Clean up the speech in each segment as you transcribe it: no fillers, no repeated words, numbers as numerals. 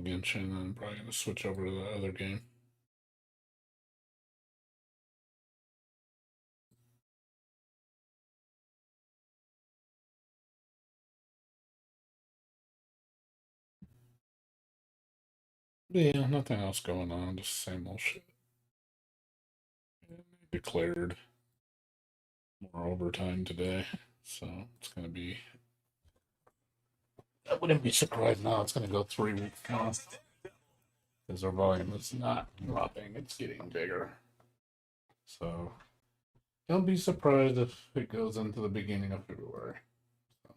Genshin, and I'm probably gonna switch over to the other game. But yeah, nothing else going on, just same old shit. Declared more overtime today, so it's gonna be. I wouldn't be surprised now. It's gonna go 3 weeks now because our volume is not dropping; it's getting bigger. So don't be surprised if it goes into the beginning of February. So,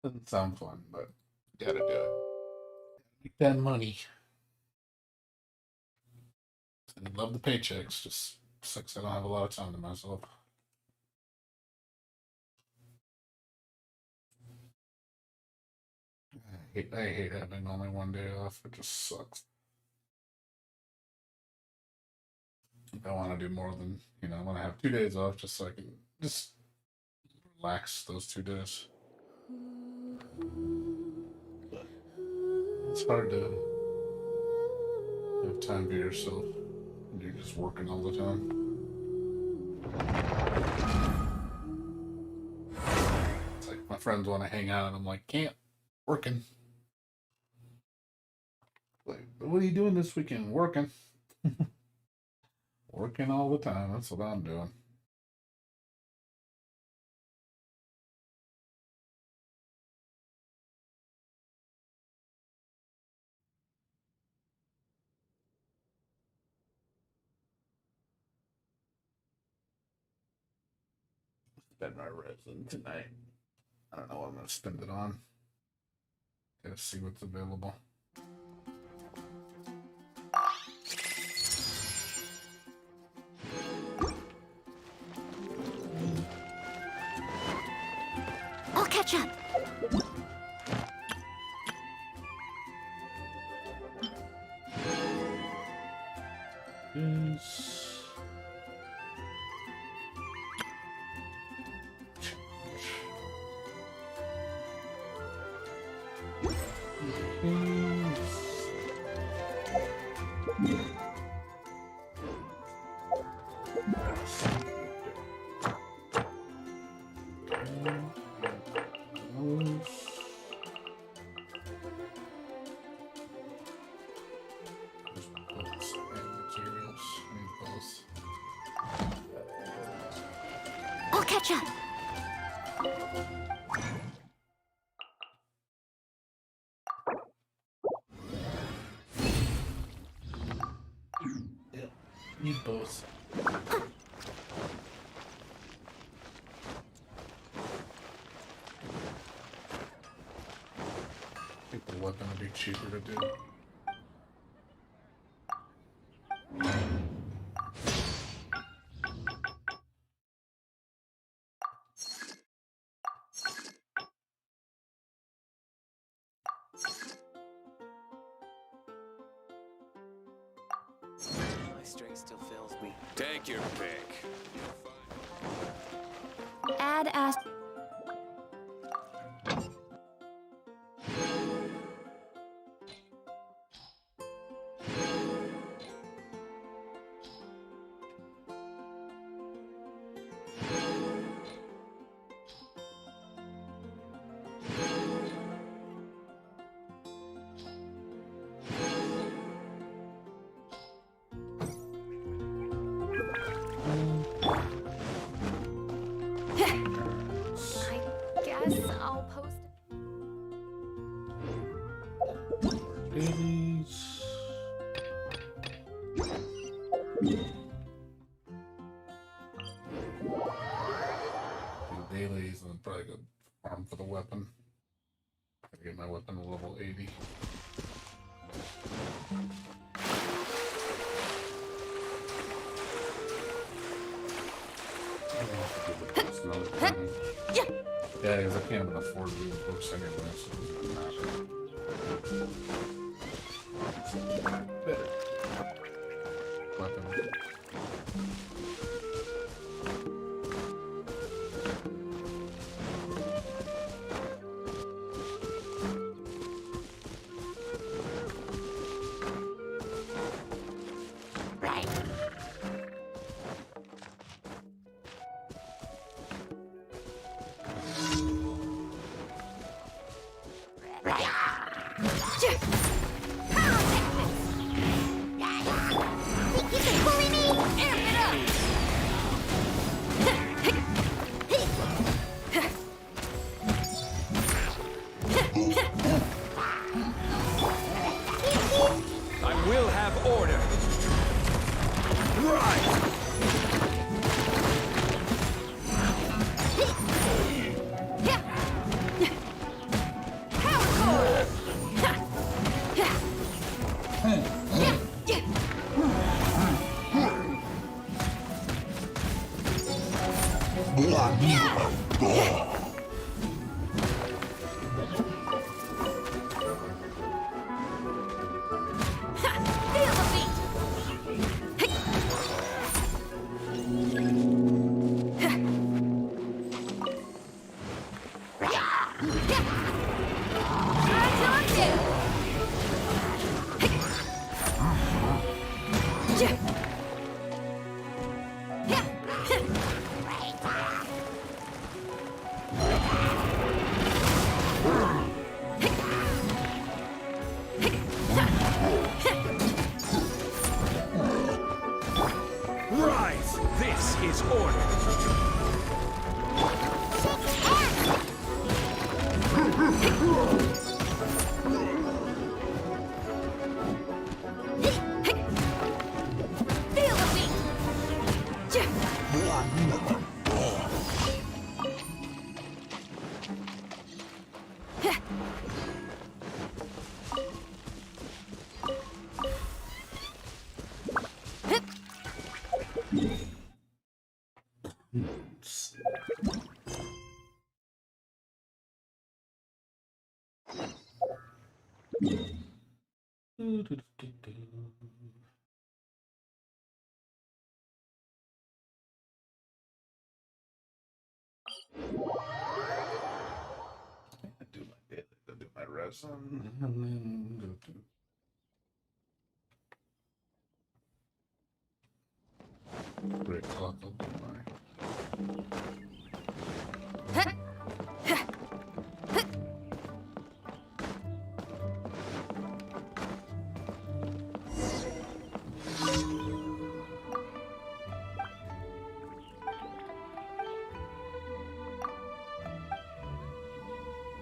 doesn't sound fun, but gotta do it. Make that money. I love the paychecks. Just sucks I don't have a lot of time to myself. I hate having only one day off. It just sucks. I want to do more than I want to have 2 days off just so I can just relax those 2 days. But it's hard to have time for yourself when you're just working all the time. It's like my friends want to hang out, and I'm like, can't. Working. Like, what are you doing this weekend? Working. Working all the time. That's what I'm doing. Spend my resin tonight. I don't know what I'm gonna spend it on. Gotta see what's available. I'll catch up. Is I'll catch up. yeah, need both. I think the weapon would be cheaper to do. My strength still fails me. Take your pick. Add ask. I guess I'll post it. Dailies. Dailies and probably go farm for the weapon. Gotta get my weapon to level 80. Yeah. Yeah, because I can't even afford to do the books anyway, so it doesn't matter. Better. Weapon. I will have order. Right. Rise! This is order! Feel the beat! Do my resin and then go to break clock. I'll do my what's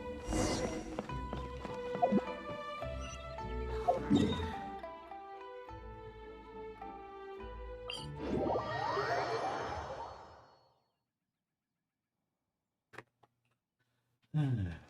going on right now?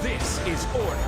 This is order.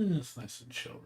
It's nice and chill.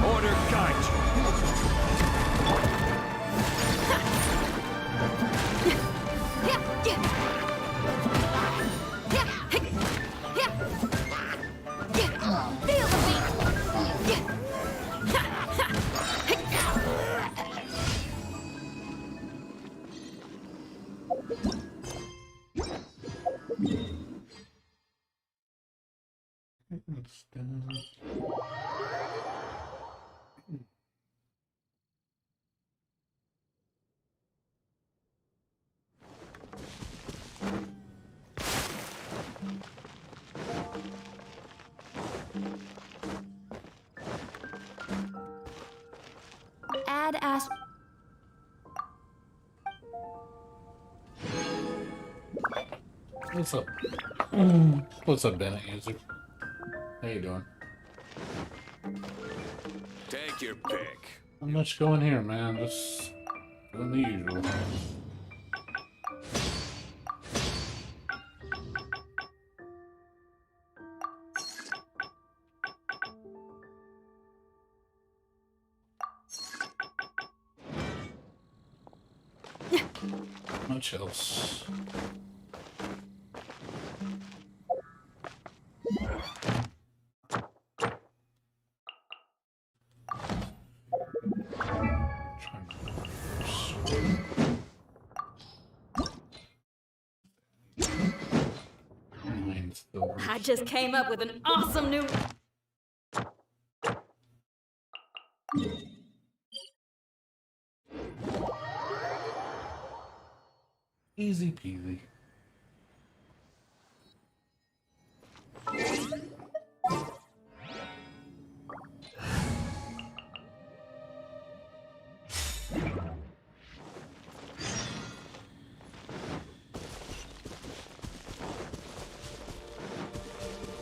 Order guide you. It's done. Add as. What's up? What's up, Bennett user? How you doing? Take your pick. Not much going here, man. Just doing the usual. Much else. silver. I just came up with an awesome new. Easy peasy.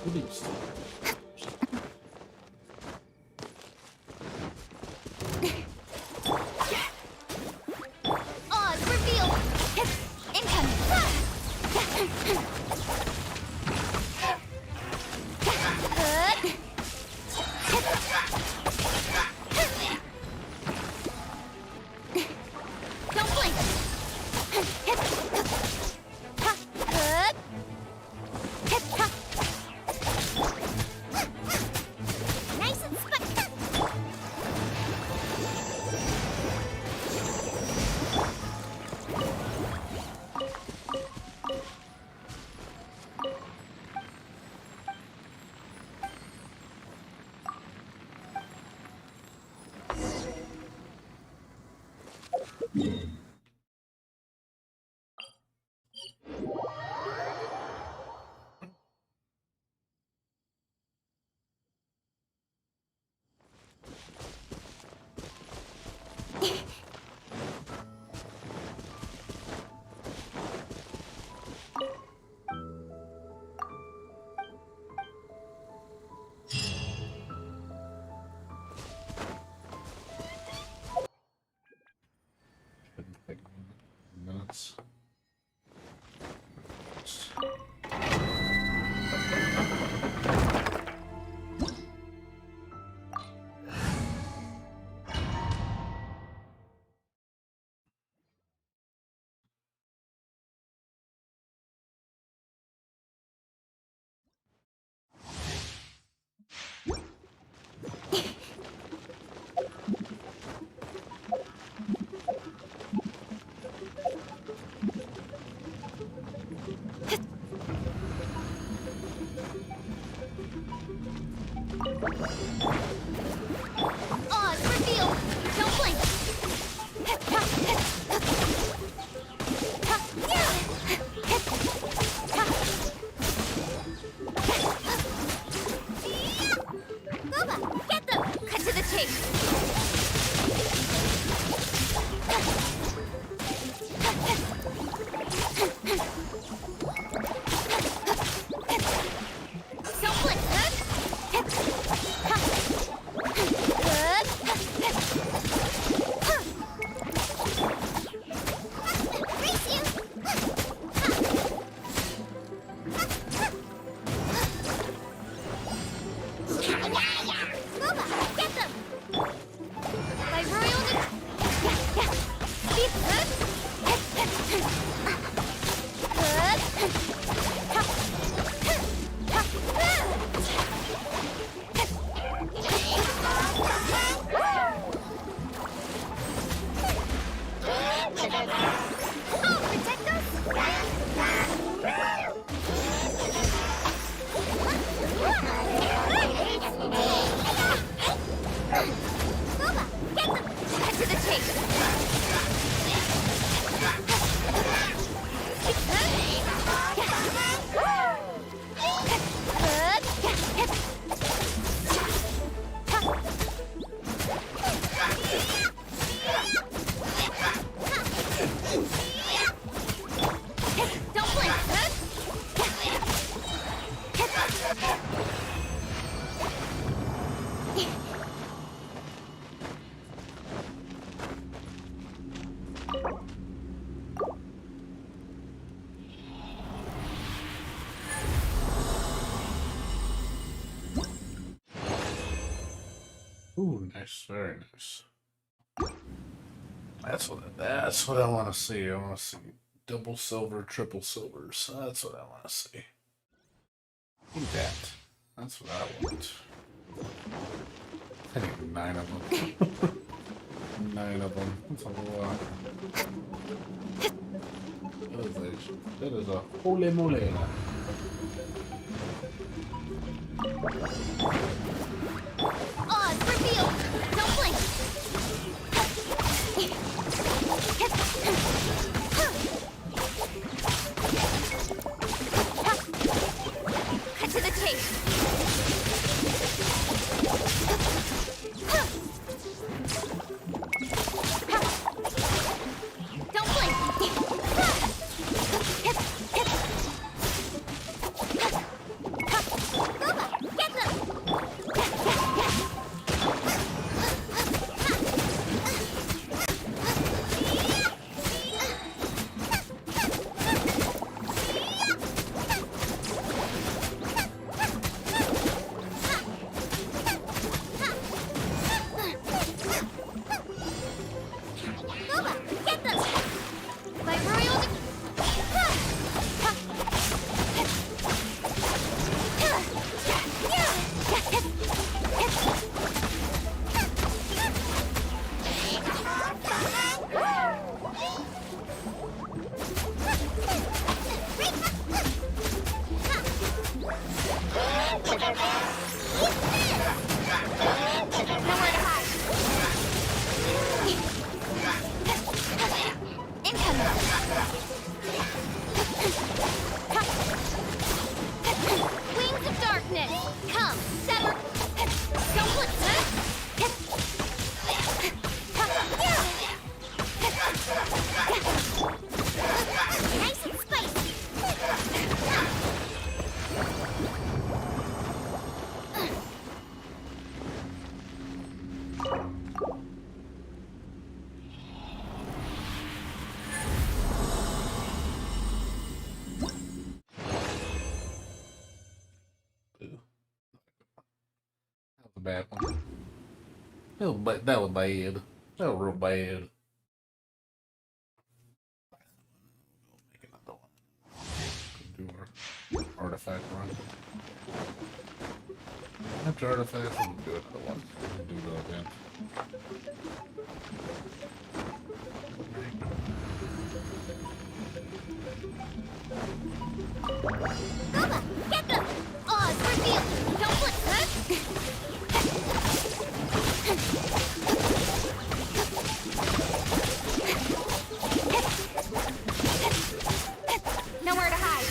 Released. Oz reveal. Incoming. Don't blink. Nice and spot. Shouldn't take minutes. Oz reveal. Don't blink. Boba, get them. Cut to the chase. Don't blink. Race you. Boba, get them. By royal Keep Oh, protect Boba, get them. Cut to the chase. Don't blink. Ooh, nice, very nice. That's what I want to see. I want to see double silver, triple silvers. That's what I want to see. Give me that. That's what I want. I need 9 of them. 9 of them. That's a lot. That is a holy moly. Oz, reveal! Don't blink! Cut to the chase! Don't blink! Booba, get them! Booba, get them! My royal... Nowhere to hide. Incoming. Wings of darkness. Come, sever. Don't blink. Nice and spicy. Ooh. That was a bad one. That was bad. That was real bad. Make another one. Do our artifact run. After artifacts, we'll do another one. We'll do the event. Booba, get them! Oz, reveal! Don't blink, Nowhere to hide.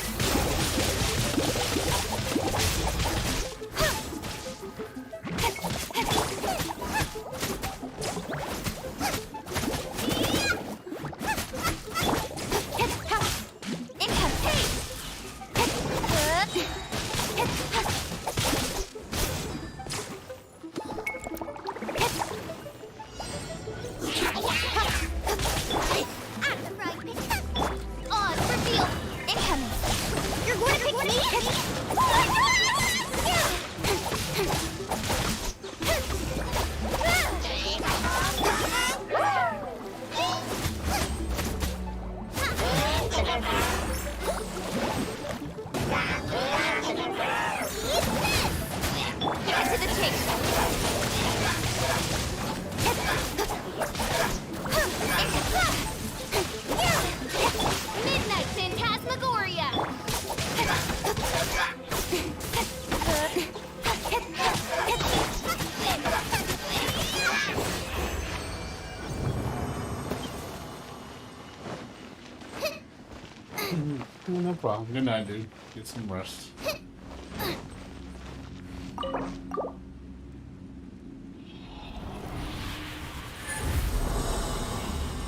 No problem. Good night, dude. Get some rest.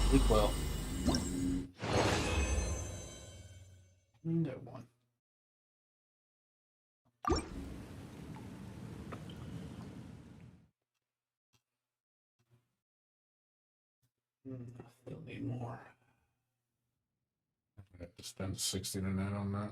Sleep well. That one. I still need more. I have to spend 60 tonight on that.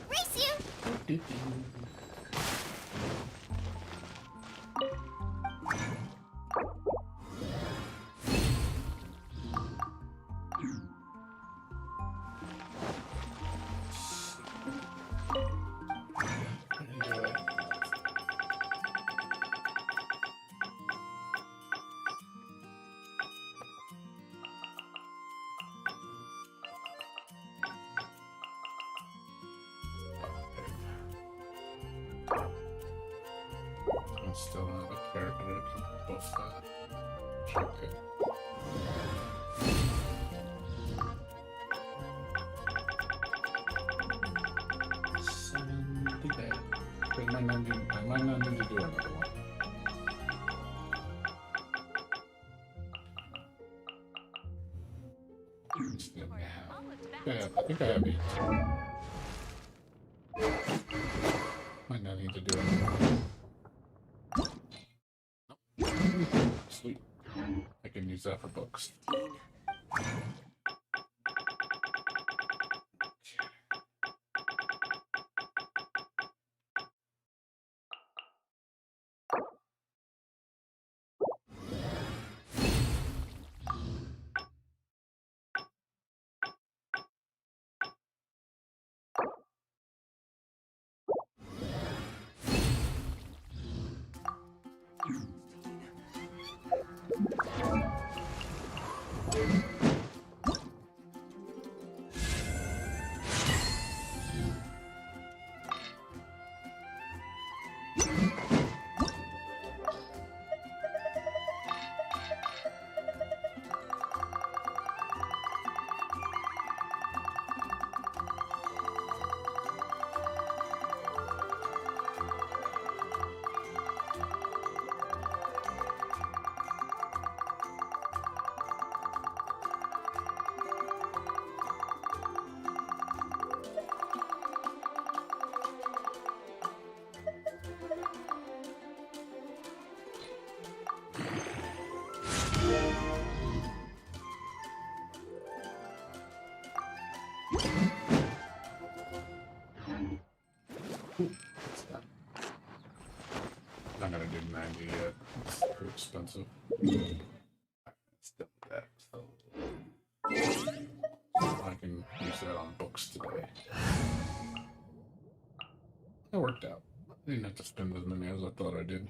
Race you! still have a character that can buff that. Okay. I might not need to do another one. Yeah, I think I have 18. Might not need to do another one. Nope. Sweet. I can use that for books. I'm not gonna do 90 yet. It's too expensive. Still that, so I can use that on books today. That worked out. I didn't have to spend as many as I thought I did.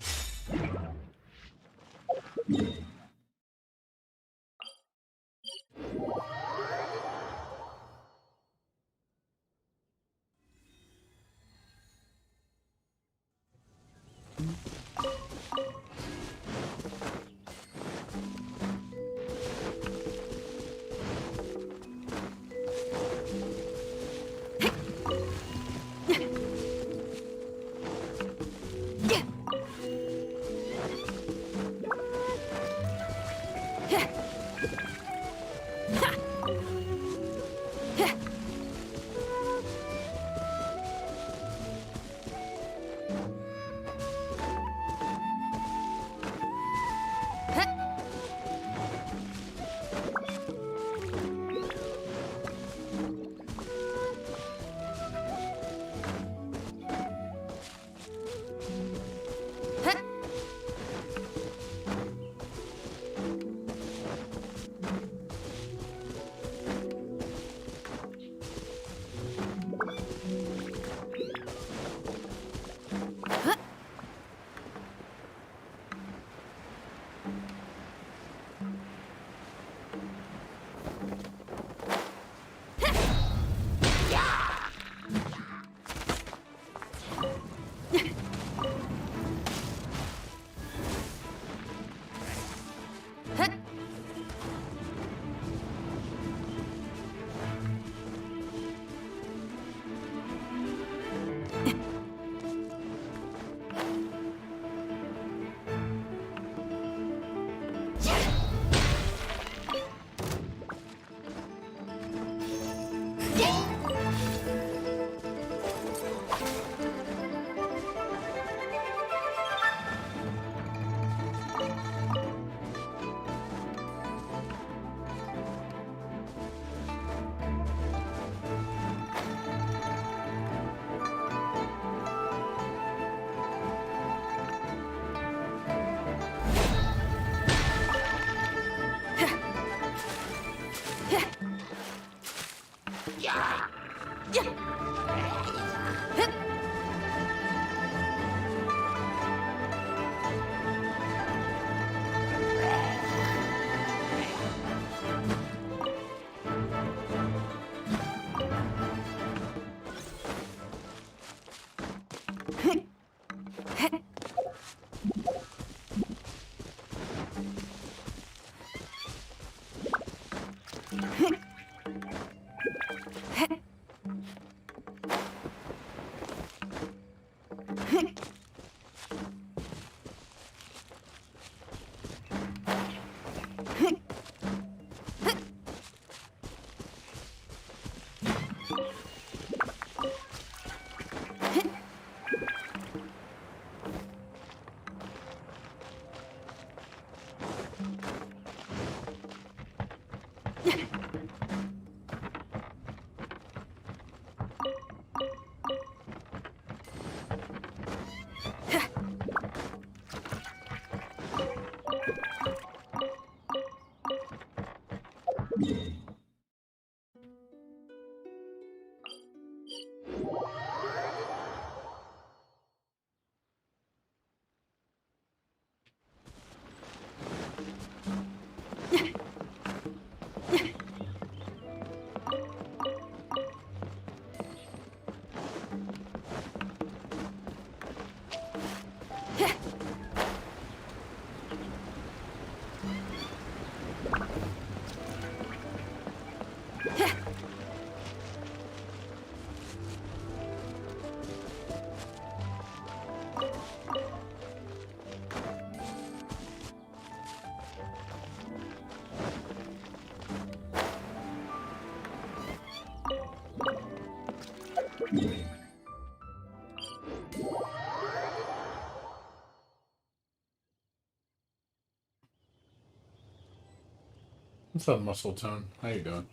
What's up, Muscle Tone? How you doing?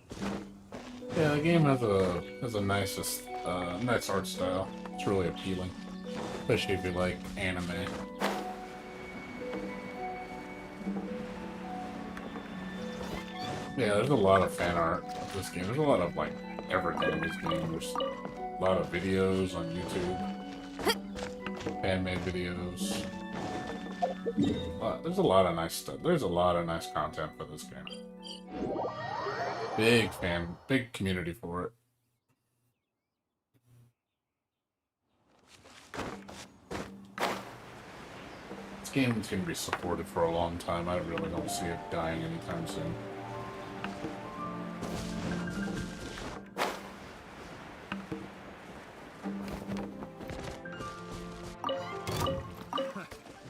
Yeah, the game has a nice art style. It's really appealing, especially if you like anime. Yeah, there's a lot of fan art of this game. There's a lot of like everything in this game. There's a lot of videos on YouTube, fan-made videos. There's a lot of nice stuff. There's a lot of nice content for this game. Big community for it. This game is going to be supported for a long time. I really don't see it dying anytime soon.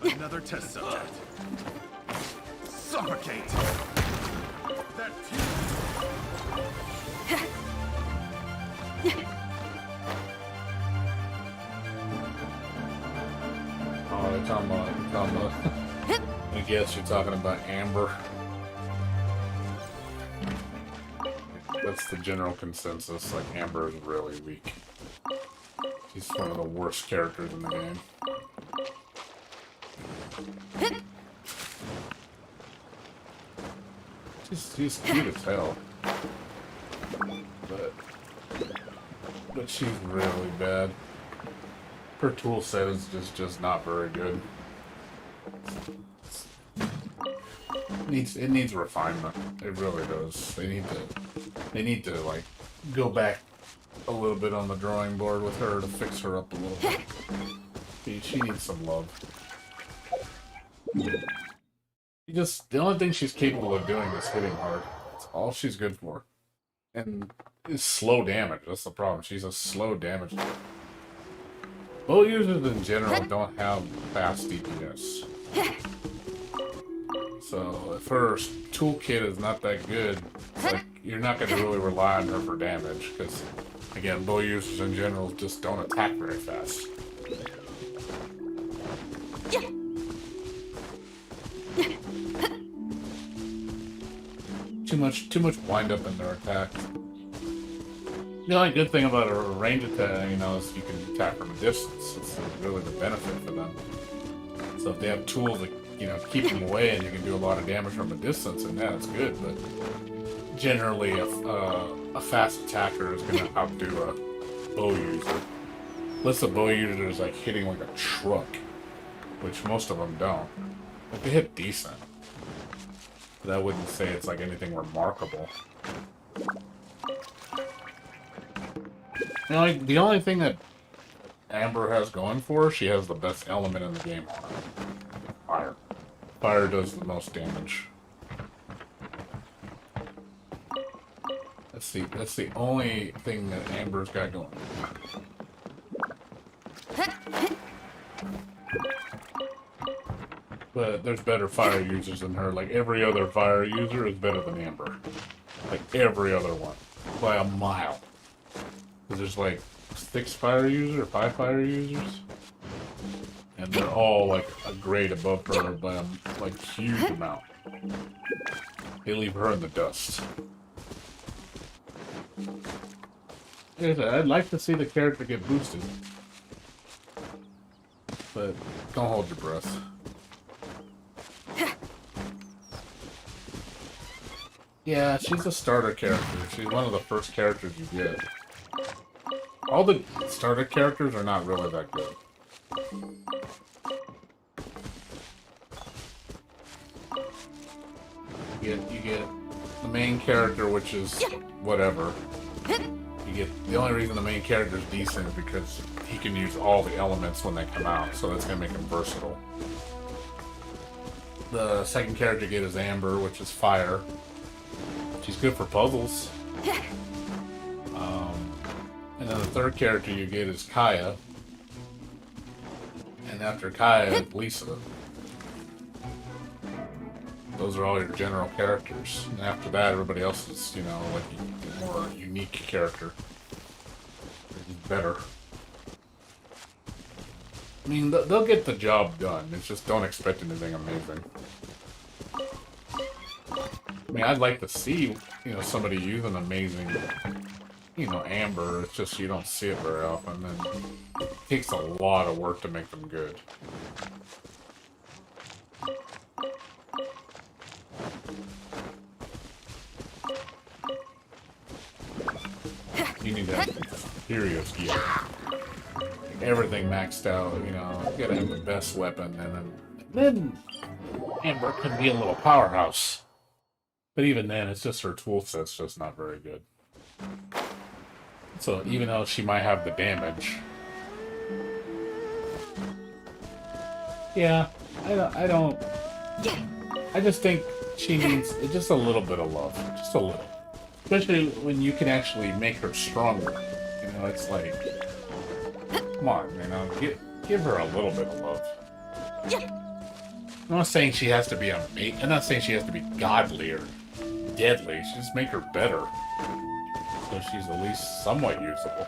Another test subject. Suffocate! That Oh, they're talking about I guess you're talking about Amber. That's the general consensus, like Amber is really weak. She's one of the worst characters in the game. She's cute as hell. But she's really bad. Her tool set is just not very good. It needs refinement. It really does. They need to like go back a little bit on the drawing board with her to fix her up a little bit. She needs some love. The only thing she's capable of doing is hitting hard. That's all she's good for. And it's slow damage. That's the problem. She's a slow damage. Bow users in general don't have fast DPS. So if her toolkit is not that good, it's like you're not going to really rely on her for damage. Because, again, bow users in general just don't attack very fast. Too much wind up in their attack. The only good thing about a range attack, is you can attack from a distance. It's really the benefit for them. So if they have tools that, keep them away and you can do a lot of damage from a distance, and that's good. But generally, a fast attacker is going to outdo a bow user. Unless the bow user is like hitting like a truck, which most of them don't. Like they hit decent. But I wouldn't say it's like anything remarkable. The only thing that Amber has going for her, she has the best element in the game on her. Fire. Fire does the most damage. That's the only thing that Amber's got going. But there's better fire users than her. Like every other fire user is better than Amber. Like every other one. By a mile. Because there's like 6 fire users or 5 fire users. And they're all like a grade above her by a like huge amount. They leave her in the dust. Like I said, I'd like to see the character get boosted. But don't hold your breath. Yeah, she's a starter character. She's one of the first characters you get. All the starter characters are not really that good. You get the main character, which is whatever. The only reason the main character is decent is because he can use all the elements when they come out, so that's gonna make him versatile. The second character you get is Amber, which is fire. She's good for puzzles. And then the third character you get is Kaya. And after Kaya, it's Lisa. Those are all your general characters. And after that, everybody else is, like a more unique character. Better. I mean, they'll get the job done. It's just don't expect anything amazing. mean, I'd like to see, somebody use an amazing, amber. It's just you don't see it very often, and it takes a lot of work to make them good. You need to have serious gear. Everything maxed out, you gotta have the best weapon, and then Amber can be a little powerhouse. But even then, it's just her tool set's just not very good. So even though she might have the damage, yeah, I just think she needs just a little bit of love, just a little. Especially when you can actually make her stronger. It's like, come on, give her a little bit of love. I'm not saying she has to be I'm not saying she has to be godly or deadly. Just make her better, so she's at least somewhat usable.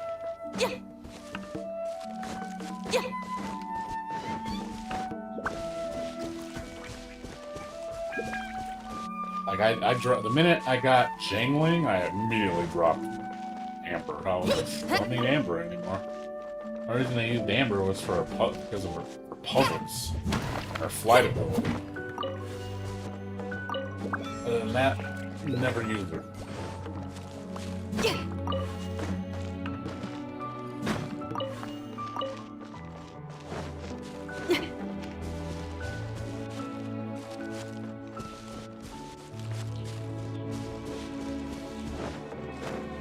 Like the minute I got Jangling, I immediately dropped Amber. I don't need Amber anymore. The reason I used Amber was because of her puzzles, her flight ability. Other than that, never used her.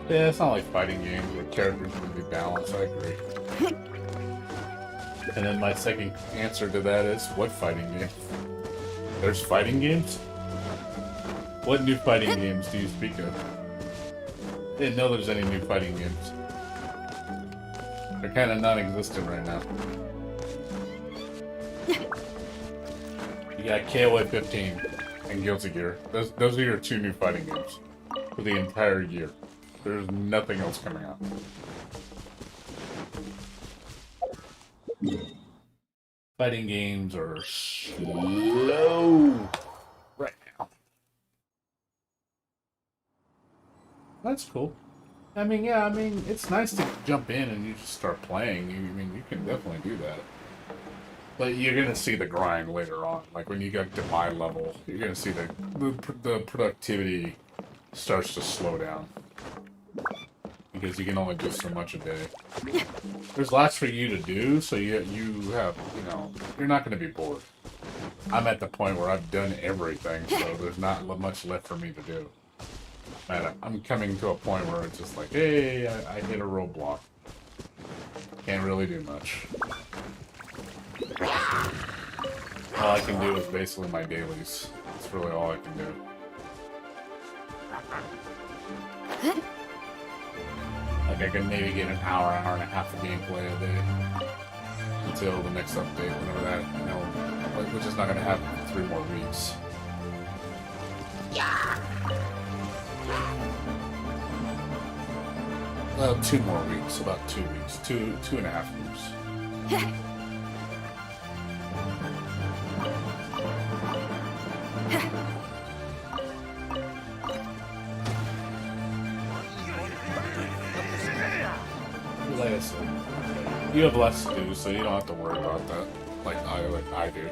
Yeah, it's not like fighting games where characters would be balanced, I agree. And then my second answer to that is, what fighting game? There's fighting games? What new fighting games do you speak of? I didn't know there's any new fighting games. They're kind of non-existent right now. You got KOA 15 and Guilty Gear. Those are your two new fighting games for the entire year. There's nothing else coming out. Fighting games are slow right now. That's cool. It's nice to jump in and you just start playing. You can definitely do that. But you're gonna see the grind later on. Like when you get to my level, you're gonna see the productivity starts to slow down. Because you can only do so much a day. There's lots for you to do, so you have, you're not going to be bored. I'm at the point where I've done everything, so there's not much left for me to do. I'm coming to a point where it's just like, hey, I hit a roadblock. Can't really do much. All I can do is basically my dailies. That's really all I can do. Like, I can maybe get an hour and a half of gameplay a day until the next update, whenever that, which is not going to happen for 3 more weeks. Well, 2 more weeks, about 2 weeks, 2.5 weeks. Like I said, you have less to do, so you don't have to worry about that, like I do.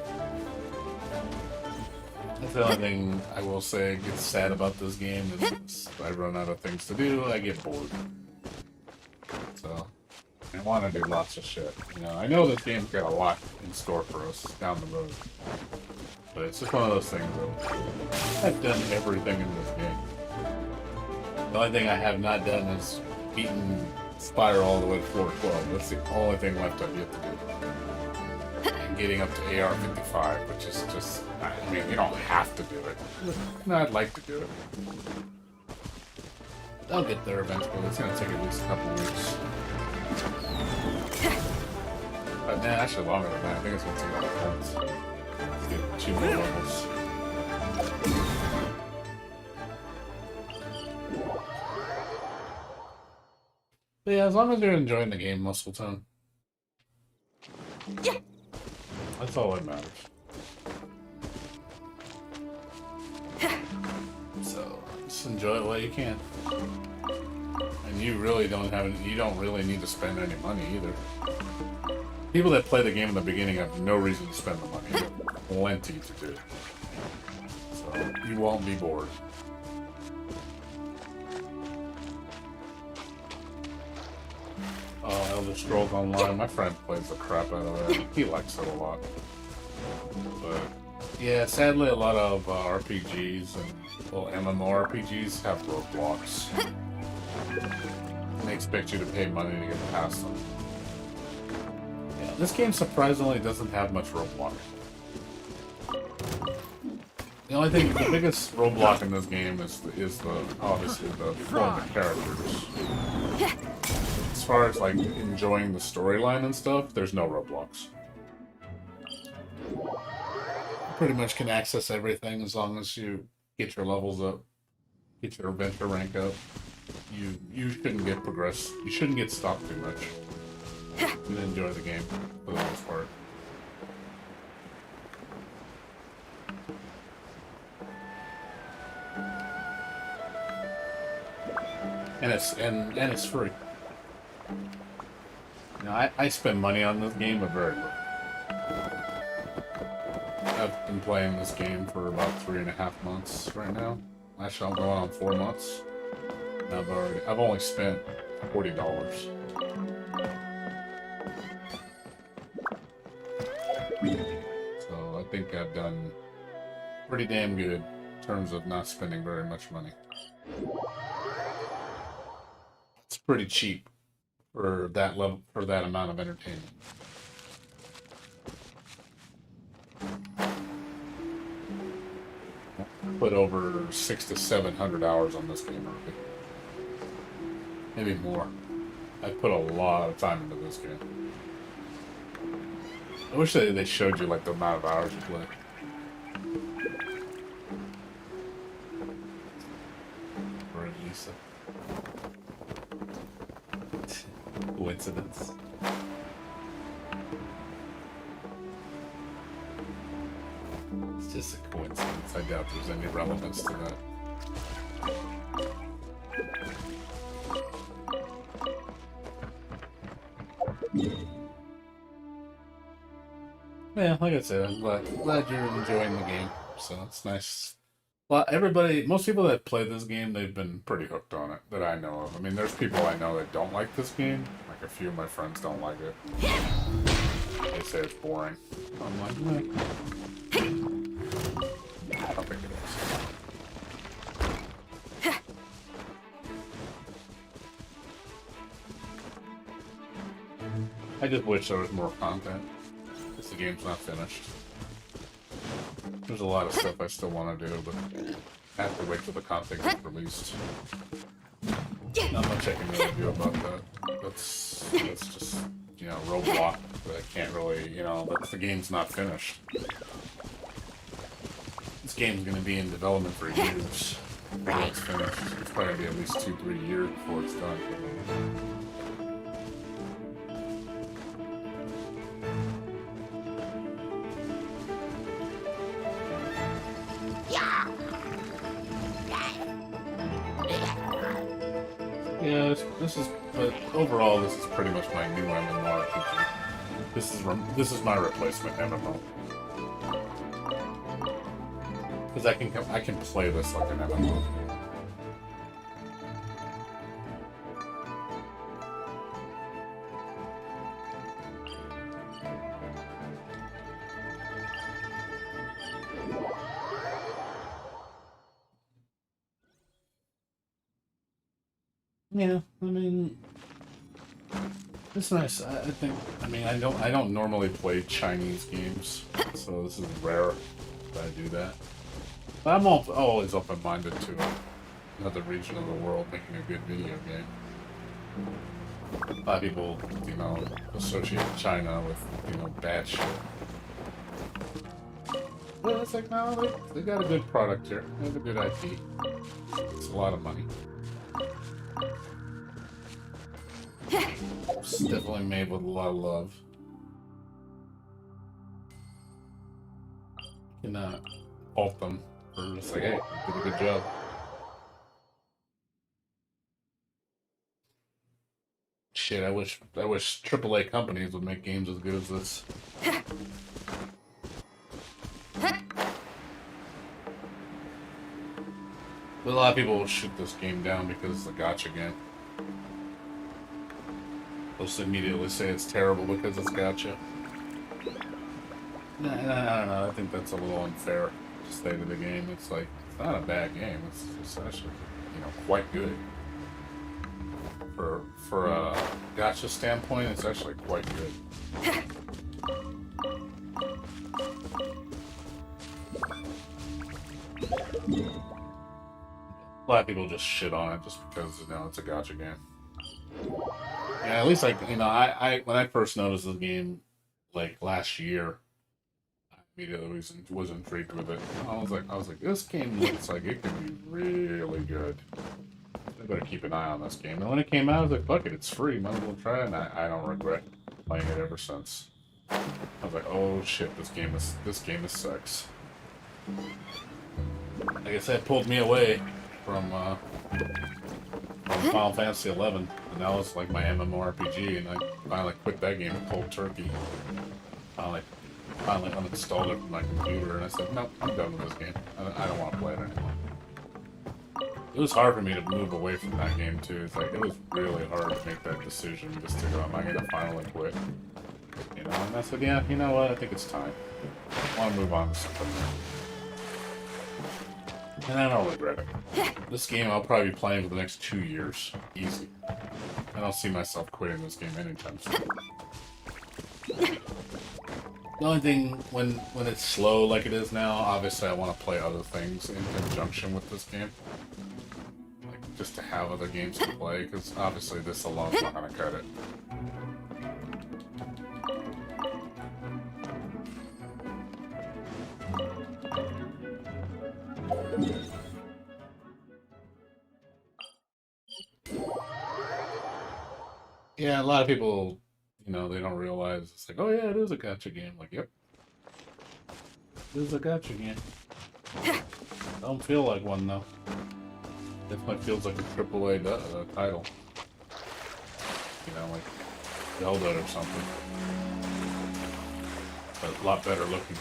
That's the only thing I will say gets sad about this game is if I run out of things to do, I get bored. So, I want to do lots of shit. I know this game's got a lot in store for us down the road. But it's just one of those things that I've done everything in this game. The only thing I have not done is beaten Spire all the way to floor 12. That's the only thing left I've yet to do. And getting up to AR-55, which is just, you don't have to do it. No, I'd like to do it. I'll get there eventually. It's going to take at least a couple weeks. But nah, actually longer than that. I think it's going to take about months. Let's get 2 more levels. But yeah, as long as you're enjoying the game most of the time. Yeah. That's all that matters. So, just enjoy it while you can. And you really don't really need to spend any money either. People that play the game in the beginning have no reason to spend the money. They have plenty to do. So you won't be bored. Oh, Elder Scrolls Online. My friend plays the crap out of that. He likes it a lot. But yeah, sadly, a lot of RPGs and MMORPGs have roadblocks. And they expect you to pay money to get past them. Yeah, this game surprisingly doesn't have much roadblock. The only thing, the biggest roadblock in this game is obviously the deployment characters. As far as like enjoying the storyline and stuff, there's no roadblocks. You pretty much can access everything as long as you get your levels up, get your adventure rank up. You shouldn't get progressed. You shouldn't get stopped too much. You enjoy the game for the most part. And it's free. You know, I spend money on this game, but very little. I've been playing this game for about 3.5 months right now. Actually, I'm going on 4 months. And I've only spent $40. So I think I've done pretty damn good in terms of not spending very much money. It's pretty cheap for that level, for that amount of entertainment. Put over 600 to 700 hours on this game already. Maybe more. I put a lot of time into this game. I wish they showed you like the amount of hours you play. Or Lisa. Coincidence. It's just a coincidence. I doubt there's any relevance to that. Yeah, like I said, I'm glad you're enjoying the game. So it's nice. Well, most people that play this game, they've been pretty hooked on it, that I know of. I mean, there's people I know that don't like this game. Like, a few of my friends don't like it. They say it's boring. I'm like, meh. I don't think it is. I just wish there was more content. Because the game's not finished. There's a lot of stuff I still want to do, but I have to wait till the content gets released. Not much I can really do about that. That's just, you know, roadblock. But I can't really, you know, the game's not finished. This game's going to be in development for years before it's finished. It's probably going to be at least 2-3 years before it's done. Yeah, but overall, this is pretty much my new MMORPG. This is my replacement MMO. Because I can play this like an MMO. Yeah, I mean, it's nice. I think. I mean, I don't normally play Chinese games, so this is rare that I do that. But I'm always open-minded to another region of the world making a good video game. A lot of people, you know, associate China with, you know, bad shit. But it's like, no, they got a good product here. They have a good IP. It's a lot of money. It's definitely made with a lot of love. You can fault them for just like, hey, you did a good job. Shit, I wish AAA companies would make games as good as this. But a lot of people will shoot this game down because it's a gacha game. They'll just immediately say it's terrible because it's gacha. Nah, I don't know. I think that's a little unfair to say to the game. It's like, it's not a bad game. It's actually, quite good. For a gacha standpoint, it's actually quite good. A lot of people just shit on it just because it's a gacha game. Yeah, at least I when I first noticed this game like last year, I immediately was intrigued with it. I was like, this game looks like it could be really good. I better keep an eye on this game. And when it came out, I was like, fuck it, it's free, might as well try it. And I don't regret playing it ever since. I was like, oh shit, this game is sucks. Like I said, it pulled me away from Final Fantasy 11, and that was like my MMORPG, and I finally quit that game cold turkey. Finally uninstalled it from my computer, and I said, nope, I'm done with this game. I don't want to play it anymore. It was hard for me to move away from that game too. It's like, it was really hard to make that decision just to go, am I gonna finally quit? And I said, yeah, you know what, I think it's time. I want to move on to something new. And I don't regret it. This game I'll probably be playing for the next 2 years. Easy. I don't see myself quitting this game anytime soon. The only thing, when it's slow like it is now, obviously I want to play other things in conjunction with this game. Like, just to have other games to play, because obviously this alone's not going to cut it. Yeah, a lot of people, they don't realize it's like, oh yeah, it is a gacha game. Like, yep, it is a gacha game. Don't feel like one though. Definitely feels like a AAA title. Like Zelda or something. But a lot better looking.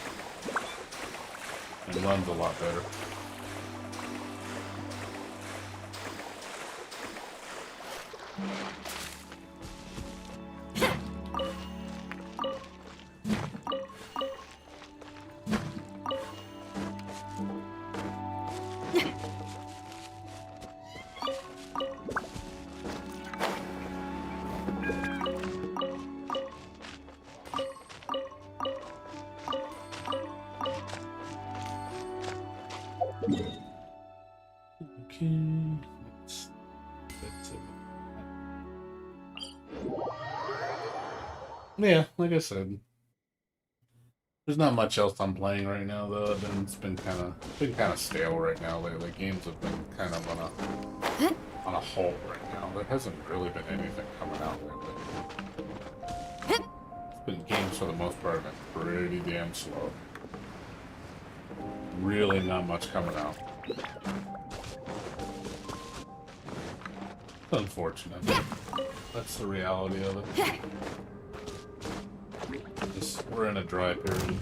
And runs a lot better. Okay, that's it. Yeah, like I said, there's not much else I'm playing right now though. It's been kind of stale right now lately. Games have been kind of on a halt right now. There hasn't really been anything coming out lately. It's been games for the most part have been pretty damn slow. Really not much coming out. It's unfortunate. That's the reality of it. We're in a dry period.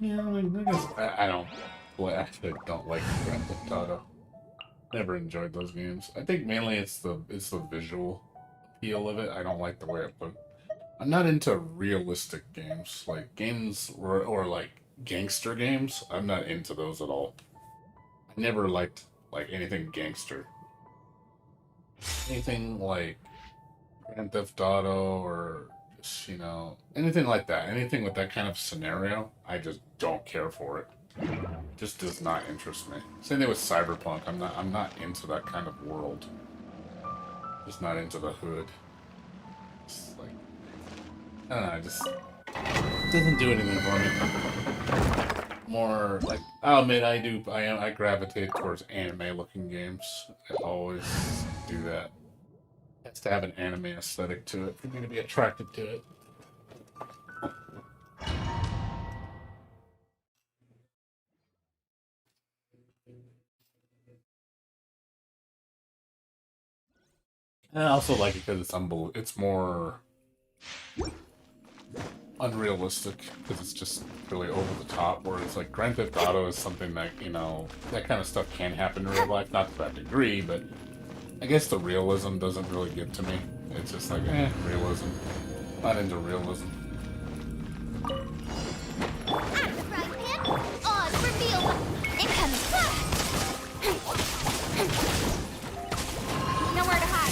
Yeah, I guess I don't. Well, actually, don't like Grand Theft Auto. Never enjoyed those games. I think mainly it's the visual appeal of it. I don't like the way it looks. I'm not into realistic games, like games or like gangster games. I'm not into those at all. I never liked like anything gangster. Anything like Grand Theft Auto or just, anything like that. Anything with that kind of scenario, I just don't care for it. Just does not interest me. Same thing with Cyberpunk. I'm not into that kind of world. Just not into the hood. It's like, I don't know, it just doesn't do anything for me. More like, I'll admit I gravitate towards anime looking games. I always do that. It has to have an anime aesthetic to it for me to be attracted to it. And I also like it because it's more unrealistic because it's just really over the top. Whereas like Grand Theft Auto is something that, you know, that kind of stuff can happen in real life, not to that degree, but I guess the realism doesn't really get to me. It's just like, realism. Not into realism. At the frying pan, on reveal. Incoming. Nowhere to hide.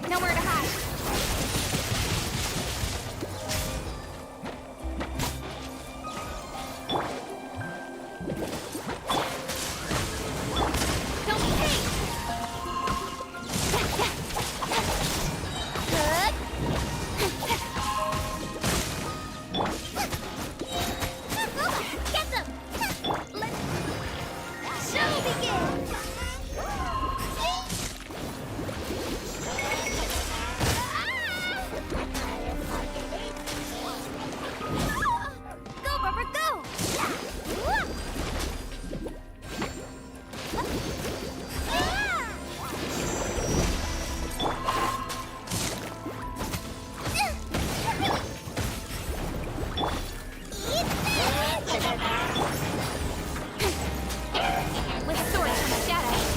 Nowhere to hide. Don't hate. Good. Get them. Let's show begin. Go, Rubber, go! With swords from the shadows.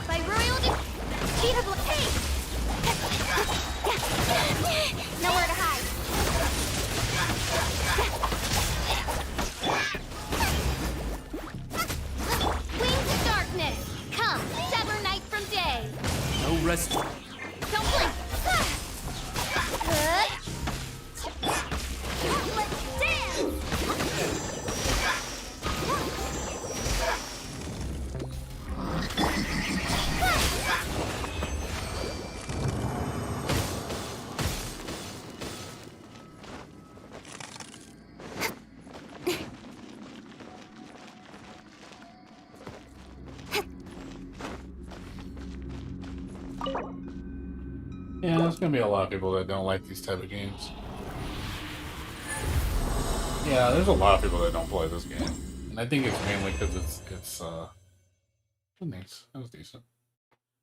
By royal defeatable pace. Nowhere to hide. Wings of darkness, come, sever night from day. No rest. Don't blink. Good. Let's dance. Yeah, there's gonna be a lot of people that don't like these type of games. Yeah, there's a lot of people that don't play this game, and I think it's mainly because it's nice. That was decent.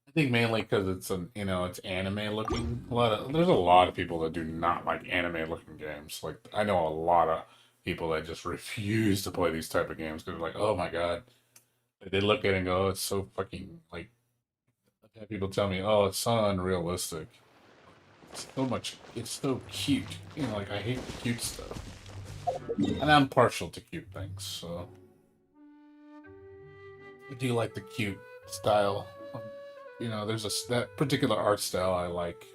I think mainly because it's it's anime looking. There's a lot of people that do not like anime looking games. Like I know a lot of people that just refuse to play these type of games because they're like, oh my god, they look at it and go, oh, it's so fucking like. I've had people tell me, oh, it's so unrealistic. It's so cute. Like I hate the cute stuff. And I'm partial to cute things, so I do like the cute style. There's that particular art style I like.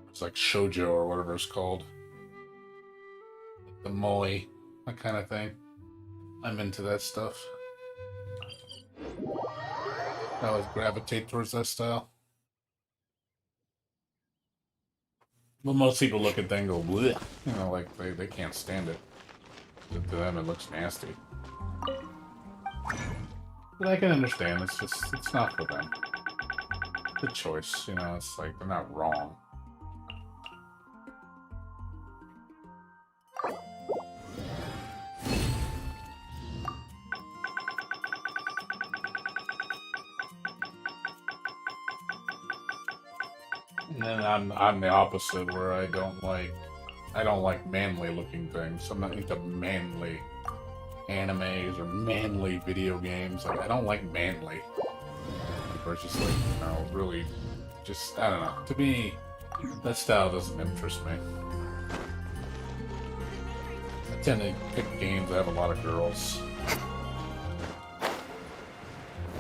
It's like shoujo or whatever it's called. The moe, that kind of thing. I'm into that stuff. I always gravitate towards that style. But most people look at that and go, bleh. Like they can't stand it. To them, it looks nasty. But I can understand. It's not for them. It's a choice. It's like they're not wrong. And then I'm the opposite, where I don't like manly looking things. I'm not into manly animes or manly video games. Like I don't like manly. where it's just like, really, just, I don't know. To me, that style doesn't interest me. I tend to pick games that have a lot of girls.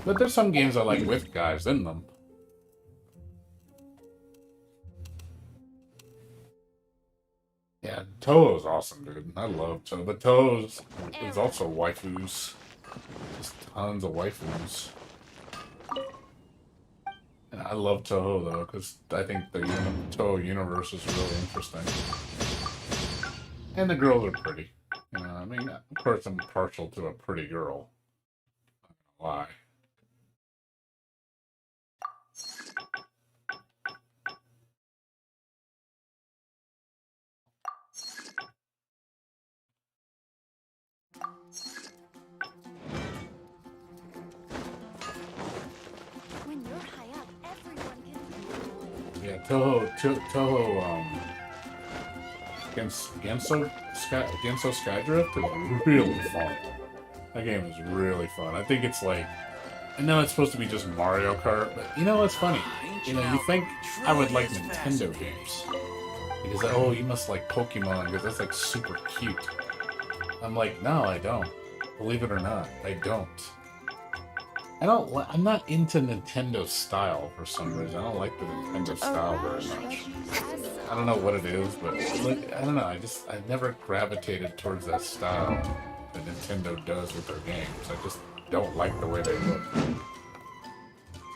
But there's some games I like with guys in them. Yeah, Toho's awesome, dude. I love Toho. But Toho's is also waifus. Just tons of waifus. And I love Toho, though, because I think the Toho universe is really interesting. And the girls are pretty. You know, I mean, of course I'm partial to a pretty girl. Not gonna lie. When you're high up, everyone can. Yeah, Toho, Genso Skydrift is really fun. That game is really fun. I think it's like, I know it's supposed to be just Mario Kart, but you know what's funny? You know, you think I would like Nintendo games. Because, oh, you must like Pokemon, because that's like super cute. I'm like, no, I don't. Believe it or not, I don't. I'm not into Nintendo style for some reason. I don't like the Nintendo style very much. I don't know what it is, but like, I don't know. I've never gravitated towards that style that Nintendo does with their games. I just don't like the way they look.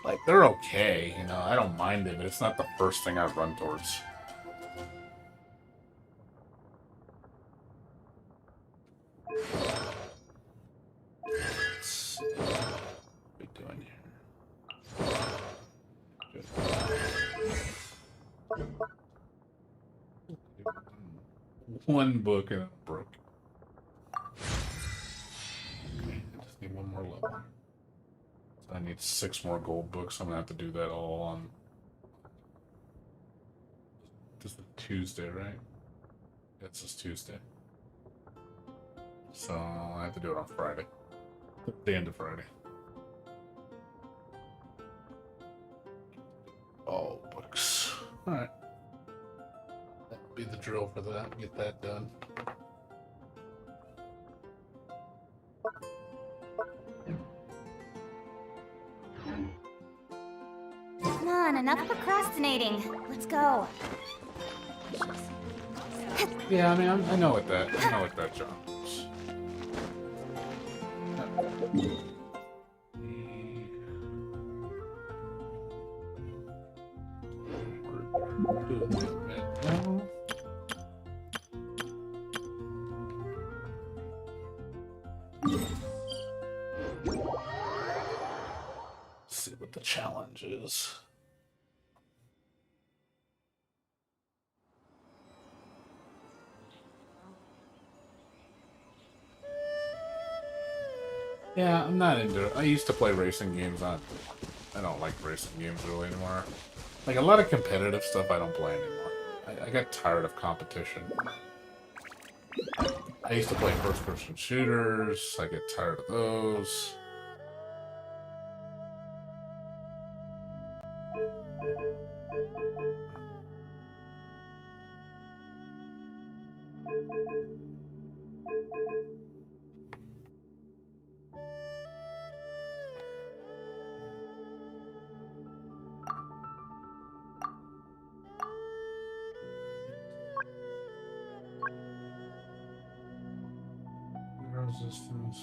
Like, they're okay, you know, I don't mind it, but it's not the first thing I run towards. Let's see what we doing here. Good. One book and I'm broke. Okay, I just need one more level. So I need 6 more gold books. I'm gonna have to do that all on. This is Tuesday, right? It's this Tuesday. So I have to do it on Friday. The end of Friday. All books. Alright. That'll be the drill for that. Get that done. Come on, enough procrastinating. Let's go. Yeah, I mean, I know what that. I know what that genre is. See what the challenge is. Yeah, I'm not into it. I used to play racing games. I don't like racing games really anymore. Like, a lot of competitive stuff I don't play anymore. I got tired of competition. I used to play first-person shooters. I get tired of those. Resistance.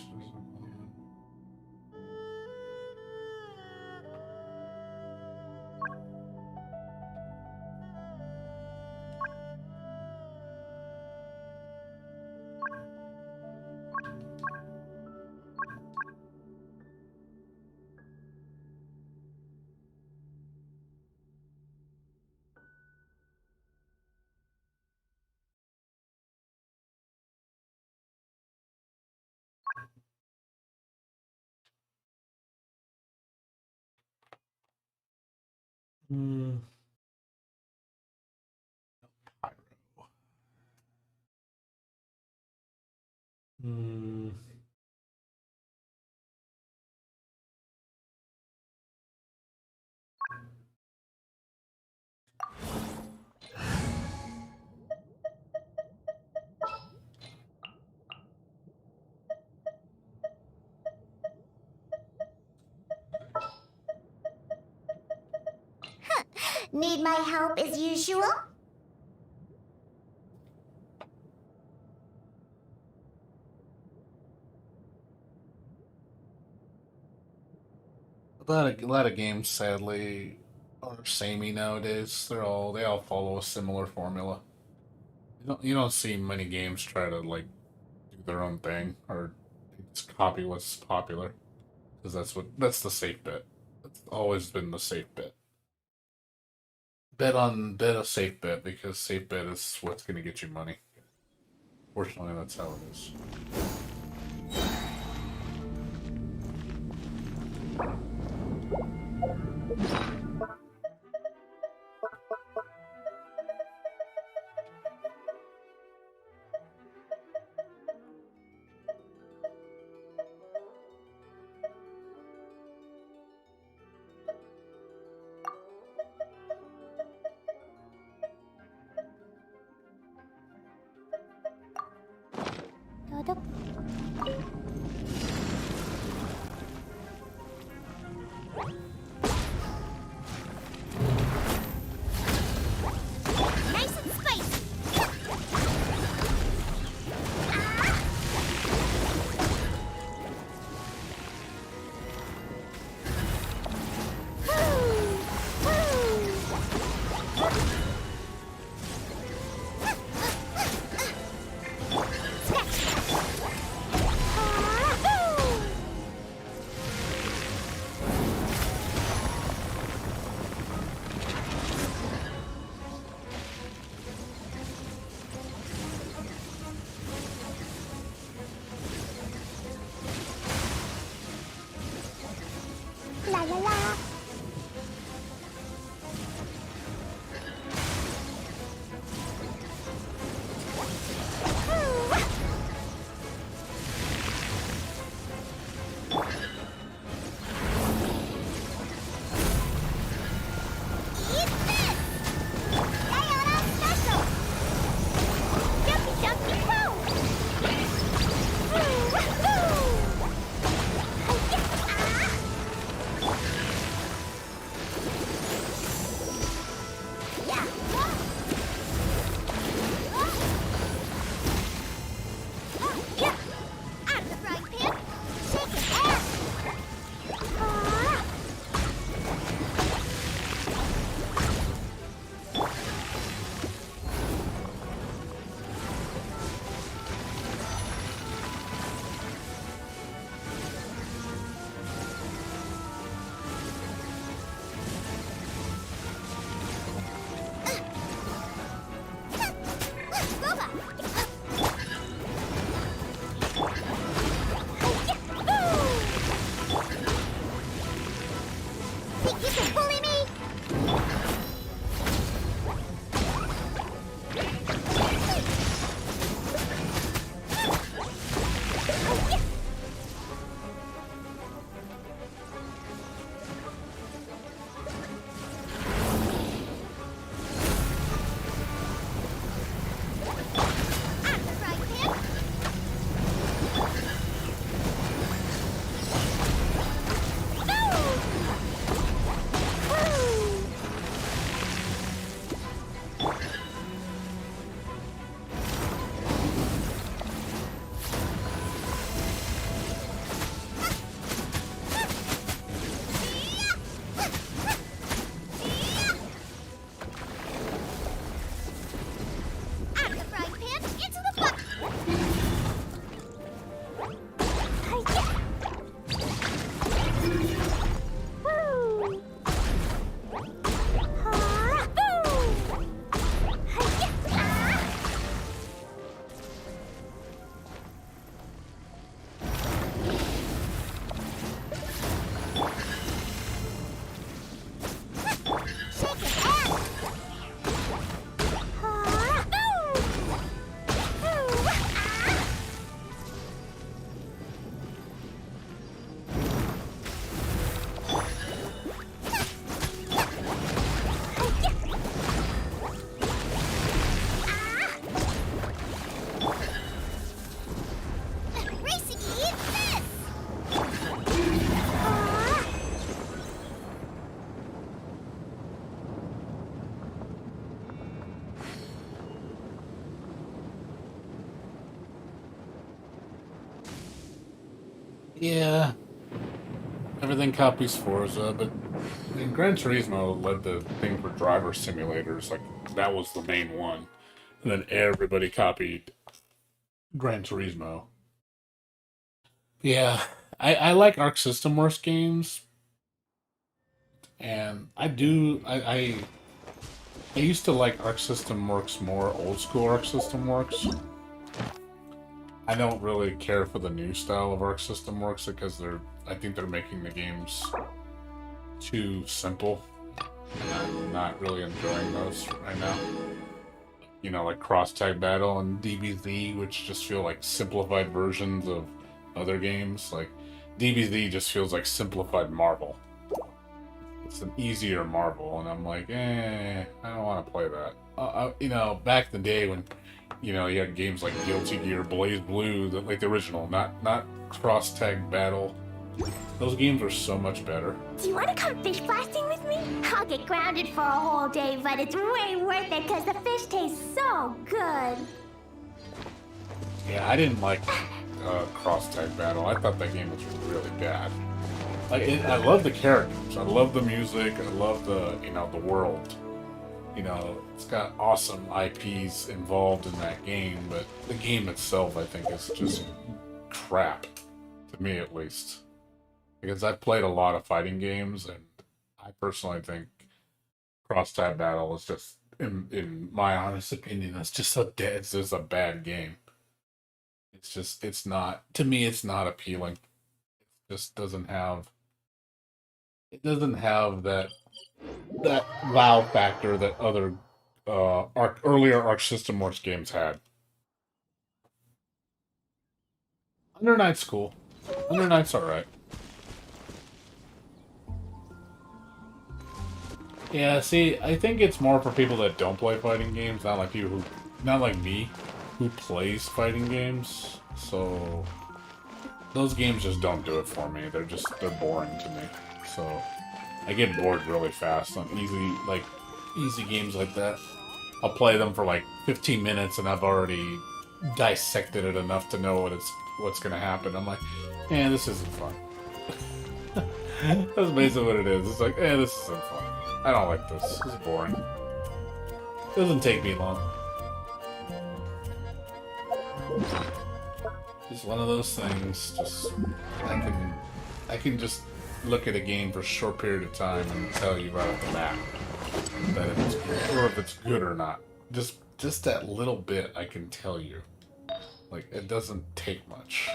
Hmm. Pyro. Hmm. Need my help as usual? A lot of games, sadly, are samey nowadays. They all follow a similar formula. You don't see many games try to like do their own thing or just copy what's popular because that's the safe bet. That's always been the safe bet. Bet a safe bet because safe bet is what's going to get you money. Fortunately, that's how it is. Nice and spicy. Yeah, everything copies Forza, but I mean, Gran Turismo led the thing for driver simulators. Like that was the main one, and then everybody copied Gran Turismo. Yeah, I like Arc System Works games, and I used to like Arc System Works more, old school Arc System Works. I don't really care for the new style of Arc System Works because I think they're making the games too simple. And I'm not really enjoying those right now. You know, like Cross Tag Battle and DBZ, which just feel like simplified versions of other games. Like DBZ just feels like simplified Marvel. It's an easier Marvel, and I'm like, I don't want to play that. You know, back in the day when, you know, you had games like Guilty Gear, Blaze Blue, like the original, not Cross Tag Battle. Those games were so much better. Do you want to come fish blasting with me? I'll get grounded for a whole day, but it's way worth it because the fish taste so good. Yeah, I didn't like Cross Tag Battle. I thought that game was really bad. Like, I love the characters. I love the music. I love the, you know, the world. You know, it's got awesome IPs involved in that game, but the game itself, I think, is just crap. To me, at least. Because I've played a lot of fighting games, and I personally think Cross Tag Battle is just, in my honest opinion, it's just it's just a bad game. It's not, to me, it's not appealing. It just doesn't have, that wow factor that other earlier Arc System Works games had. Under Night's cool. Under Night's alright. Yeah, see, I think it's more for people that don't play fighting games, not like not like me, who plays fighting games. So those games just don't do it for me. They're boring to me. So I get bored really fast on easy games like that. I'll play them for like 15 minutes and I've already dissected it enough to know what's gonna happen. I'm like, this isn't fun. That's basically what it is. It's like, this isn't fun. I don't like this. This is boring. It doesn't take me long. Just one of those things. Just I can just look at a game for a short period of time and tell you right off the bat that it's good, or if it's good or not. Just that little bit I can tell you. Like, it doesn't take much.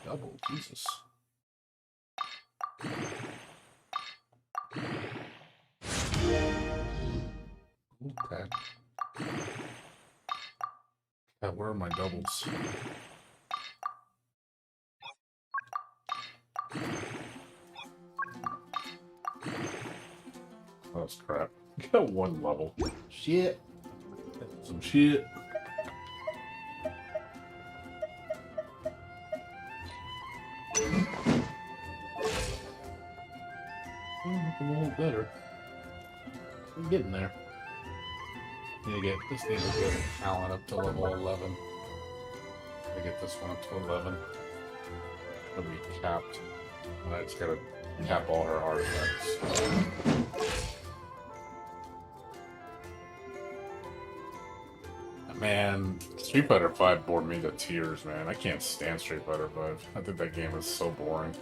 Double, Jesus. Okay. Yeah, where are my doubles? Oh, that's crap. Got one level. Shit. Some shit. Looking a little better. I'm getting there. Need to get Alan up to level 11. I get this one up to 11. It'll be capped. And I just gotta cap all her artifacts. Man, Street Fighter 5 bored me to tears, man. I can't stand Street Fighter 5. I think that game is so boring.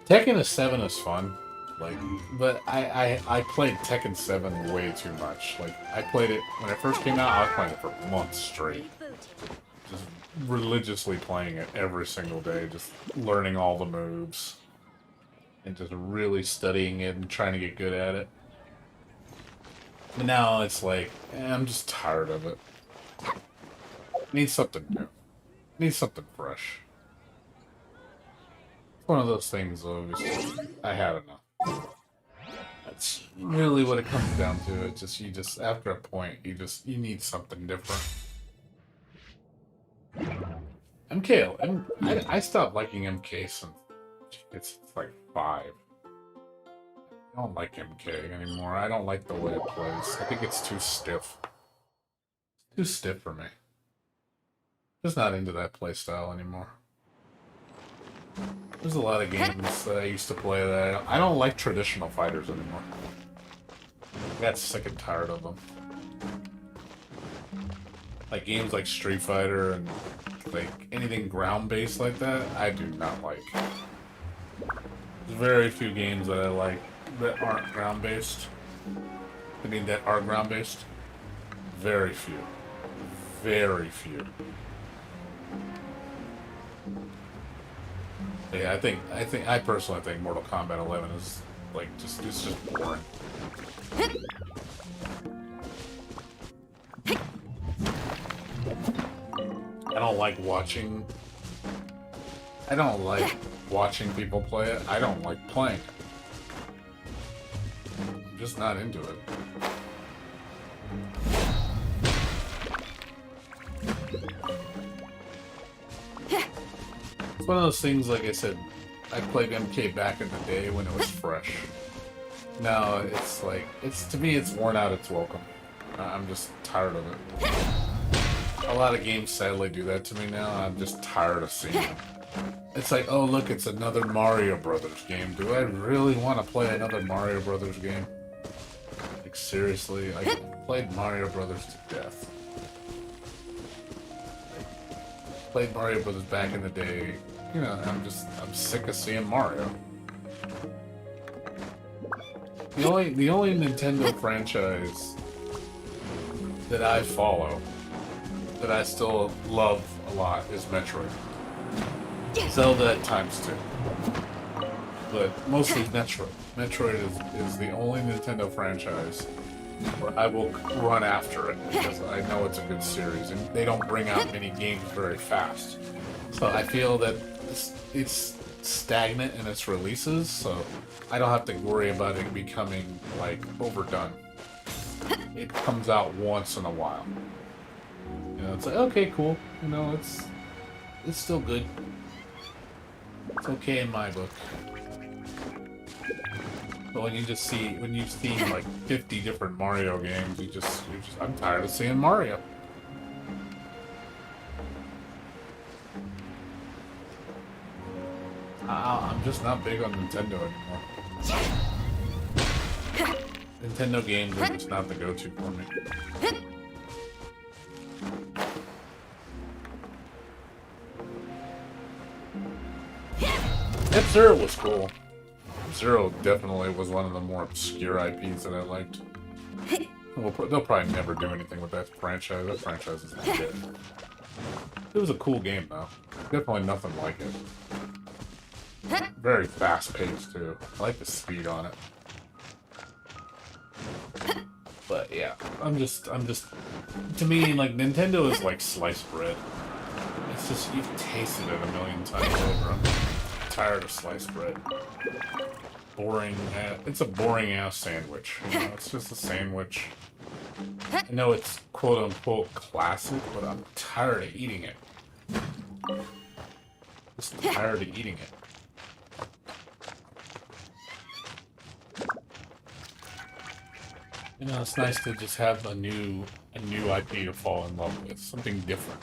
Tekken 7 is fun. But I played Tekken 7 way too much. Like, I played it, when it first came out, I was playing it for months straight. Just religiously playing it every single day, just learning all the moves. And just really studying it and trying to get good at it. But now it's like, I'm just tired of it. Need something new. Need something fresh. It's one of those things, though, I had enough. That's really what it comes down to. It's just, after a point, you need something different. I stopped liking MK since it's like 5. I don't like MK anymore. I don't like the way it plays. I think it's too stiff. Too stiff for me. Just not into that play style anymore. There's a lot of games that I used to play that I don't like traditional fighters anymore. I got sick and tired of them. Like games like Street Fighter and like anything ground-based like that, I do not like. There's very few games that I like that aren't ground-based. I mean, that are ground-based. Very few. Very few. Yeah, I personally think Mortal Kombat 11 is like it's just boring. I don't like watching. I don't like watching people play it. I don't like playing it. I'm just not into it. It's one of those things, like I said, I played MK back in the day when it was fresh. Now it's like, to me, it's worn out its welcome. I'm just tired of it. A lot of games sadly do that to me now, and I'm just tired of seeing them. It's like, oh look, it's another Mario Brothers game. Do I really want to play another Mario Brothers game? Like seriously, I played Mario Brothers to death. I played Mario Brothers back in the day. You know, I'm sick of seeing Mario. The only Nintendo franchise that I follow, that I still love a lot, is Metroid. Zelda at times too. But mostly Metroid. Metroid is the only Nintendo franchise where I will run after it because I know it's a good series and they don't bring out many games very fast. So I feel that it's stagnant in its releases, so I don't have to worry about it becoming like overdone. It comes out once in a while. You know, it's like, okay, cool. You know, it's still good. It's okay in my book. But when you've seen like 50 different Mario games, I'm tired of seeing Mario. I'm just not big on Nintendo anymore. Nintendo games are just not the go-to for me. F-Zero was cool. F-Zero definitely was one of the more obscure IPs that I liked. Well, they'll probably never do anything with that franchise. That franchise is dead. It was a cool game, though. Definitely nothing like it. Very fast-paced, too. I like the speed on it. But, yeah. I'm just... To me, like, Nintendo is like sliced bread. It's just, you've tasted it a million times over. I'm tired of sliced bread. Boring. It's a boring-ass sandwich. You know? It's just a sandwich. I know it's quote-unquote classic, but I'm tired of eating it. Just tired of eating it. You know, it's nice to just have a new IP to fall in love with. Something different.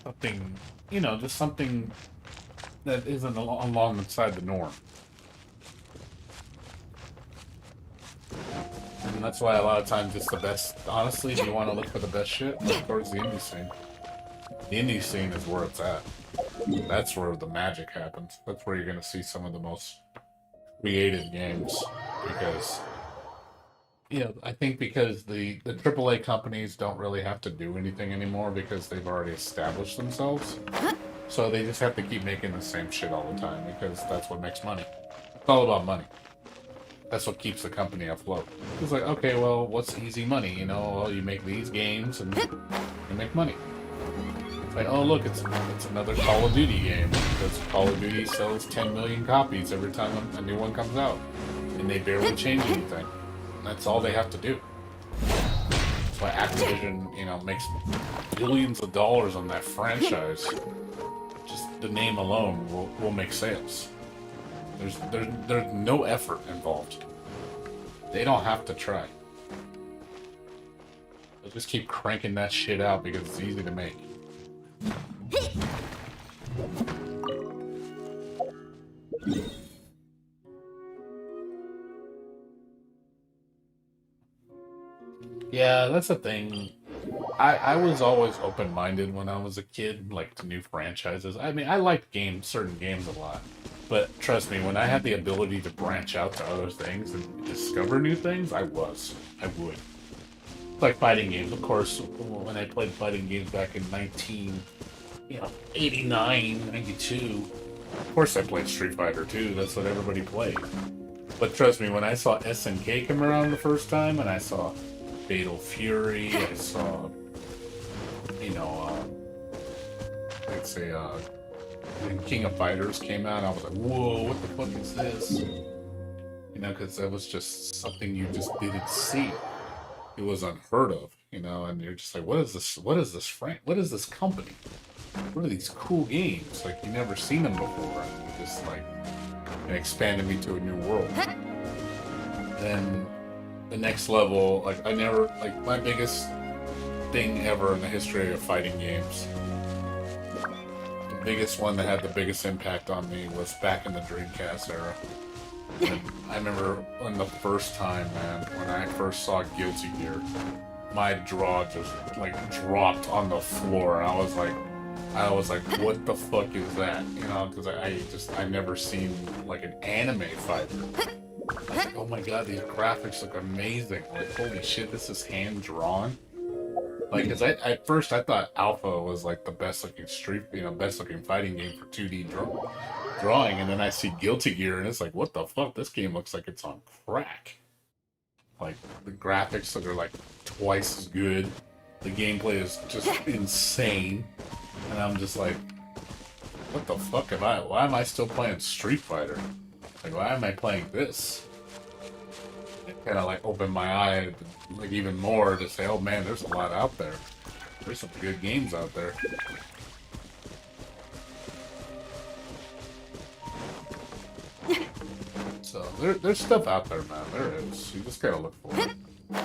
Something, you know, just something that isn't alongside the norm. And that's why a lot of times it's the best. Honestly, if you want to look for the best shit, look towards the indie scene. The indie scene is where it's at. That's where the magic happens. That's where you're going to see some of the most creative games. Because... yeah, I think because the AAA companies don't really have to do anything anymore because they've already established themselves. So they just have to keep making the same shit all the time because that's what makes money. It's all about money. That's what keeps the company afloat. It's like, okay, well, what's easy money? You know, well, you make these games and you make money. It's like, oh, look, it's another Call of Duty game because Call of Duty sells 10 million copies every time a new one comes out. And they barely change anything. That's all they have to do. That's why Activision, you know, makes billions of dollars on that franchise. Just the name alone will make sales. There's no effort involved. They don't have to try. They'll just keep cranking that shit out because it's easy to make. Yeah, that's the thing. I was always open-minded when I was a kid, like to new franchises. I mean, I liked certain games a lot. But trust me, when I had the ability to branch out to other things and discover new things, I would. Like fighting games, of course. When I played fighting games back in 89, 92, of course I played Street Fighter 2. That's what everybody played. But trust me, when I saw SNK come around the first time, and I saw Fatal Fury, I saw, let's say, when King of Fighters came out, I was like, whoa, what the fuck is this? You know, because that was just something you just didn't see. It was unheard of, you know, and you're just like, what is this? What is this What is this company? What are these cool games? Like, you never seen them before. And it just like, it expanded me to a new world. Then the next level, like, my biggest thing ever in the history of fighting games, the biggest one that had the biggest impact on me was back in the Dreamcast era. And I remember when the first time, man, when I first saw Guilty Gear, my jaw just like dropped on the floor. I was like, what the fuck is that? You know, because I never seen like an anime fighter. I was like, oh my god, these graphics look amazing. Like, holy shit, this is hand drawn. Like, because at first I thought Alpha was like the best looking fighting game for 2D drawing, and then I see Guilty Gear, and it's like, what the fuck? This game looks like it's on crack. Like, the graphics are like twice as good. The gameplay is just insane, and I'm just like, what the fuck why am I still playing Street Fighter? Like, why am I playing this? It kind of like opened my eye like even more to say, oh man, there's a lot out there. There's some good games out there. So there's stuff out there, man. There is. You just gotta look for it. I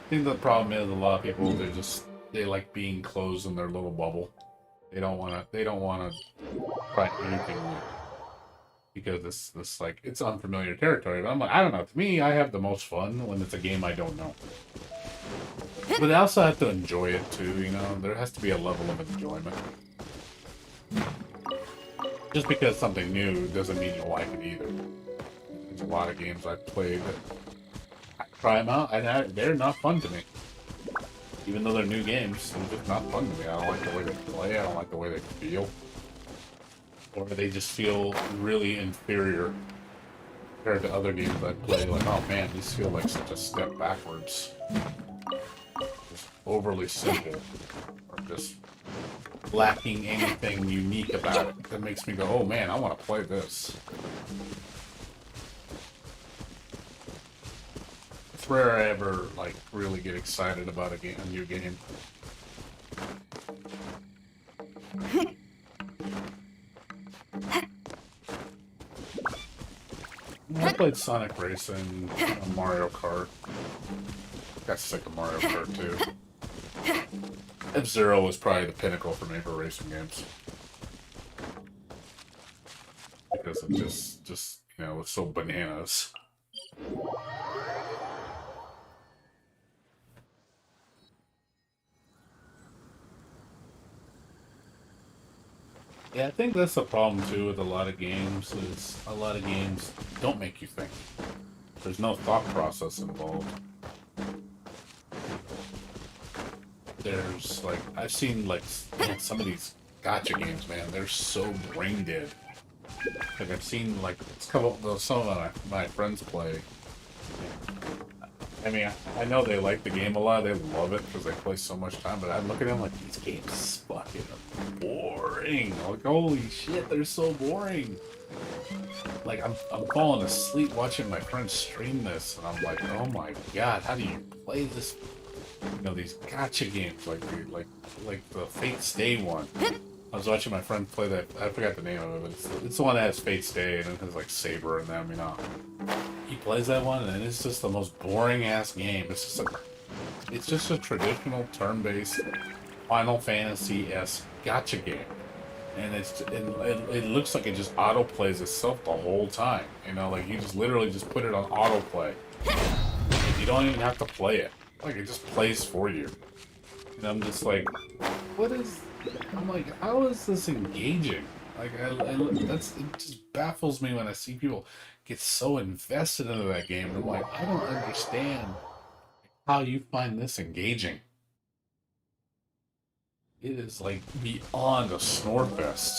think the problem is a lot of people they like being closed in their little bubble. They don't wanna try anything new. Because this like, it's unfamiliar territory. But I'm like, I don't know. To me, I have the most fun when it's a game I don't know. But I also have to enjoy it too, you know? There has to be a level of enjoyment. Just because something new doesn't mean you like it either. There's a lot of games I've played that I try them out, and they're not fun to me. Even though they're new games, they're just not fun to me. I don't like the way they play, I don't like the way they feel. Or they just feel really inferior compared to other games I play. Like, oh man, these feel like such a step backwards. Just overly simple. Or just lacking anything unique about it. That makes me go, oh man, I want to play this. It's rare I ever, like, really get excited about a new game. I played Sonic Racing, Mario Kart. Got sick of Mario Kart too. F-Zero was probably the pinnacle for me for racing games. Because it just you know, it's so bananas. Yeah, I think that's the problem too with a lot of games, is a lot of games don't make you think. There's no thought process involved. There's like, I've seen like, man, some of these gacha games, man, they're so brain dead. Like, I've seen like some of my friends play. I mean, I know they like the game a lot, they love it because they play so much time, but I look at them like, these games fucking are boring. Like, holy shit, they're so boring. Like, I'm falling asleep watching my friends stream this, and I'm like, oh my god, how do you play this you know, these gotcha games like the Fate Stay one. I was watching my friend play that. I forgot the name of it, but it's the one that has Fate Stay and it has like Saber in them. You know, he plays that one and it's just the most boring ass game. It's just a traditional turn-based Final Fantasy-esque gotcha game. And it looks like it just auto plays itself the whole time. You know, like you just literally just put it on autoplay. You don't even have to play it. Like it just plays for you. And I'm just like, what is? I'm like, how is this engaging? Like it just baffles me when I see people get so invested into that game. I'm like, I don't understand how you find this engaging. It is like beyond a snorefest.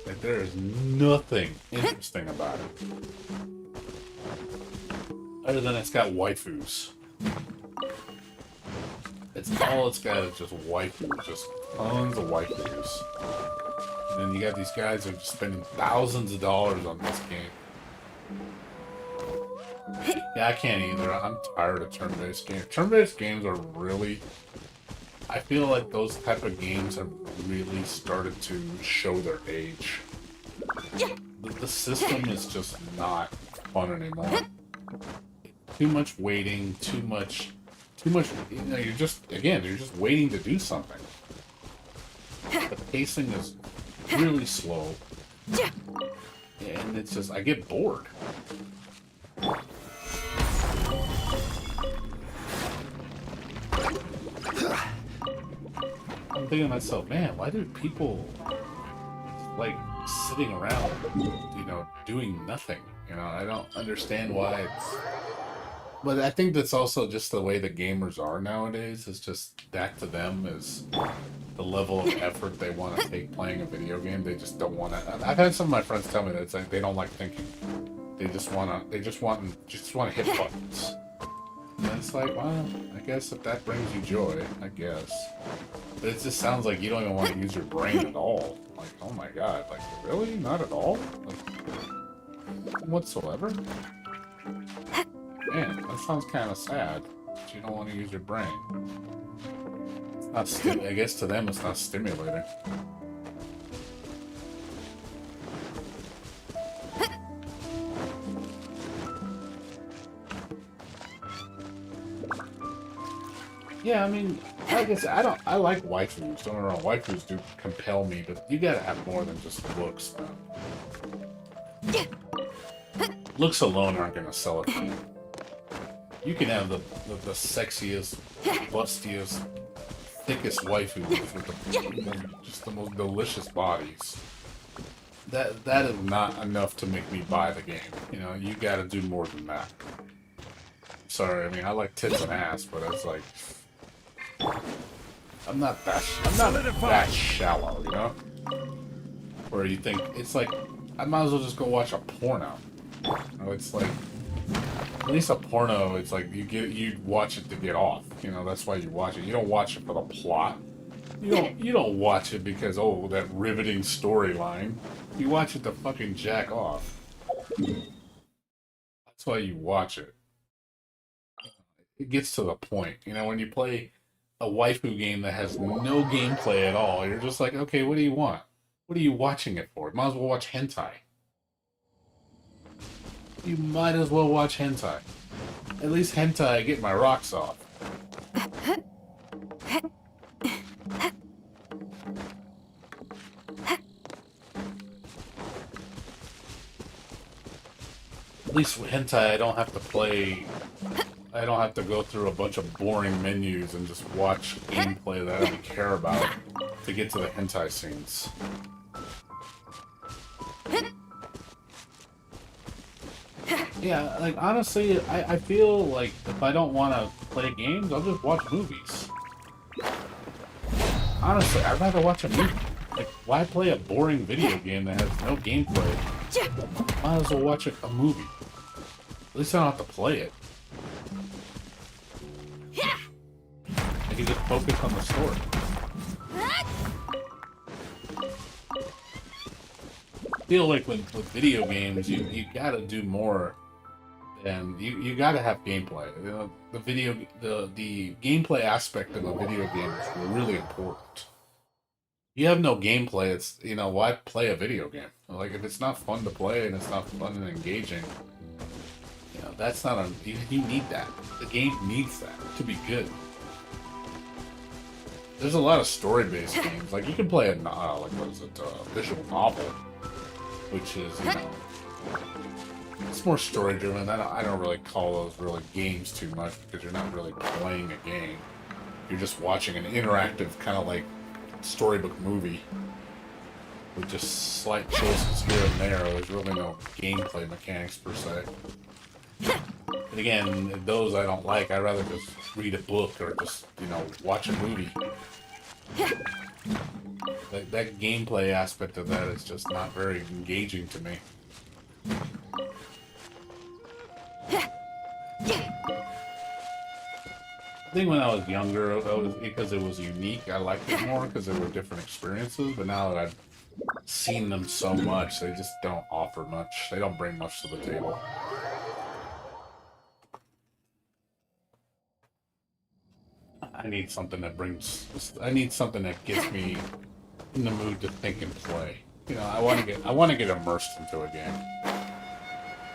Like there is nothing interesting about it. Other than it's got waifus. It's all it's got is just waifus. Just tons of waifus. And then you got these guys who are just spending thousands of dollars on this game. Yeah, I can't either. I'm tired of turn-based games. Turn-based games are really... I feel like those type of games have really started to show their age. The system is just not fun anymore. Too much waiting, too much, you know, you're just waiting to do something. The pacing is really slow. And it's just, I get bored. I'm thinking to myself, man, why do people like sitting around, you know, doing nothing? You know, I don't understand why it's... But I think that's also just the way the gamers are nowadays. It's just that to them is the level of effort they want to take playing a video game. They just don't want to... I've had some of my friends tell me that it's like they don't like thinking. They just want to hit buttons. And it's like, well, I guess if that brings you joy, I guess. But it just sounds like you don't even want to use your brain at all. Like, oh my god, like, really? Not at all? Like, whatsoever? Man, that sounds kind of sad. But you don't want to use your brain. It's not I guess to them it's not stimulating. Yeah, I mean, like I said, I like waifus. Don't get me wrong, waifus do compel me, but you gotta have more than just looks, man. Looks alone aren't gonna sell it for you. You can have the sexiest, bustiest, thickest waifus with just the most delicious bodies. That is not enough to make me buy the game. You know, you gotta do more than that. Sorry, I mean, I like tits and ass, but it's like... I'm not that shallow, you know? Where you think, it's like, I might as well just go watch a porno. You know, it's like, at least a porno, it's like, you watch it to get off. You know, that's why you watch it. You don't watch it for the plot. You don't watch it because, oh, that riveting storyline. You watch it to fucking jack off. That's why you watch it. It gets to the point. You know, when you play a waifu game that has no gameplay at all, you're just like, okay, what do you want? What are you watching it for? You might as well watch hentai. You might as well watch hentai. At least hentai, I get my rocks off. At least with hentai, I don't have to play... I don't have to go through a bunch of boring menus and just watch gameplay that I don't care about to get to the hentai scenes. Yeah, like, honestly, I feel like if I don't want to play games, I'll just watch movies. Honestly, I'd rather watch a movie. Like, why play a boring video game that has no gameplay? Might as well watch a movie. At least I don't have to play it. I can just focus on the story. I feel like with video games, you gotta do more and you got to have gameplay. You know, the gameplay aspect of a video game is really important. You have no gameplay, it's, you know, why play a video game? Like, if it's not fun to play and it's not fun and engaging, you know, that's not a, you need that. The game needs that to be good. There's a lot of story-based games. Like, you can play a, like, what is it, visual novel, which is, you know, it's more story-driven. I don't really call those really games too much, because you're not really playing a game. You're just watching an interactive, kind of like, storybook movie with just slight choices here and there. There's really no gameplay mechanics per se. And again, those I don't like. I'd rather just read a book or just, you know, watch a movie. That gameplay aspect of that is just not very engaging to me. I think when I was younger, because it was unique, I liked it more because there were different experiences. But now that I've seen them so much, they just don't offer much. They don't bring much to the table. I need something that gets me in the mood to think and play. You know, I want to get immersed into a game.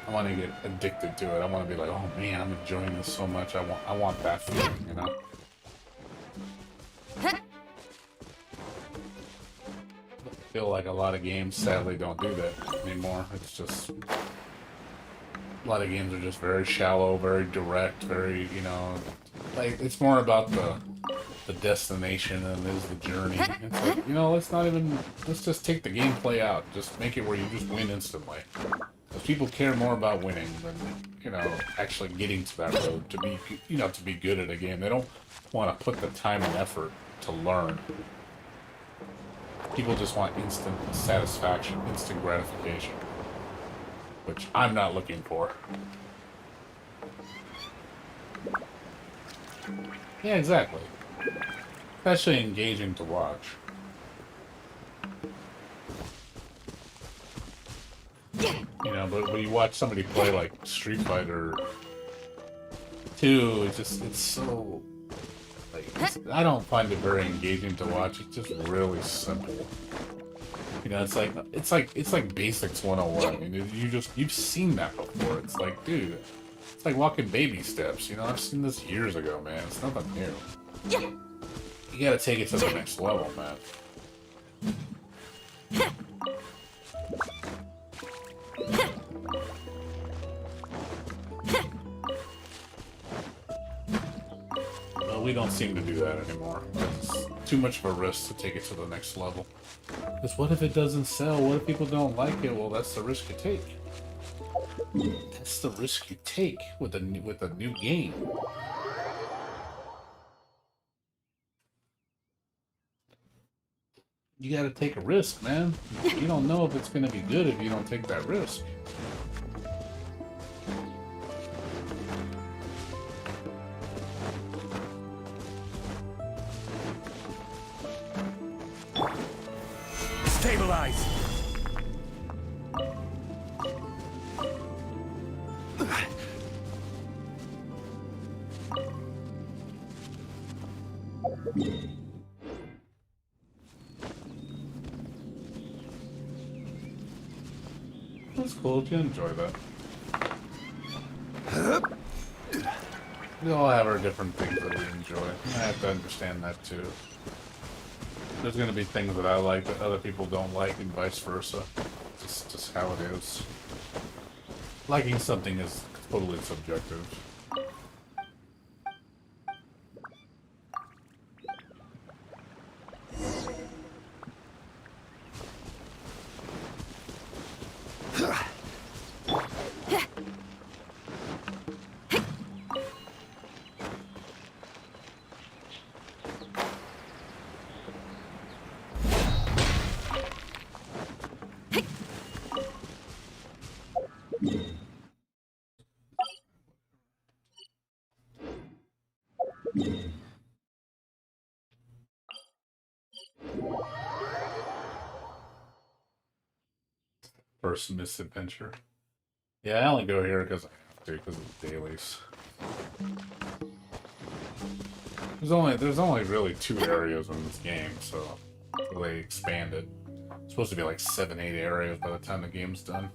I want to get addicted to it. I want to be like, oh man, I'm enjoying this so much. I want that feeling, you know? I feel like a lot of games sadly don't do that anymore. It's just, a lot of games are just very shallow, very direct, very, you know, like, it's more about the destination than it is the journey. It's like, you know, let's just take the gameplay out. Just make it where you just win instantly. Because people care more about winning than, you know, actually getting to that road to be, you know, to be good at a game. They don't want to put the time and effort to learn. People just want instant satisfaction, instant gratification, which I'm not looking for. Yeah, exactly. Especially engaging to watch. You know, but when you watch somebody play like Street Fighter 2, it's so, like, I don't find it very engaging to watch. It's just really simple. You know, it's like Basics 101. I mean, you've seen that before. It's like, dude, it's like walking baby steps. You know, I've seen this years ago, man. It's nothing new. You gotta take it to the next level, man. Well, we don't seem to do that anymore. It's too much of a risk to take it to the next level. Because what if it doesn't sell? What if people don't like it? Well, that's the risk you take. That's the risk you take with a new game. You gotta take a risk, man. You don't know if it's gonna be good if you don't take that risk. Stabilize. That's cool. You enjoy that. We all have our different things that we enjoy. I have to understand that too. There's going to be things that I like that other people don't like, and vice versa. It's just how it is. Liking something is totally subjective. First misadventure. Yeah, I only go here because I have to because of the dailies. There's only really 2 areas in this game, so they expand it. It's supposed to be like 7, 8 areas by the time the game's done.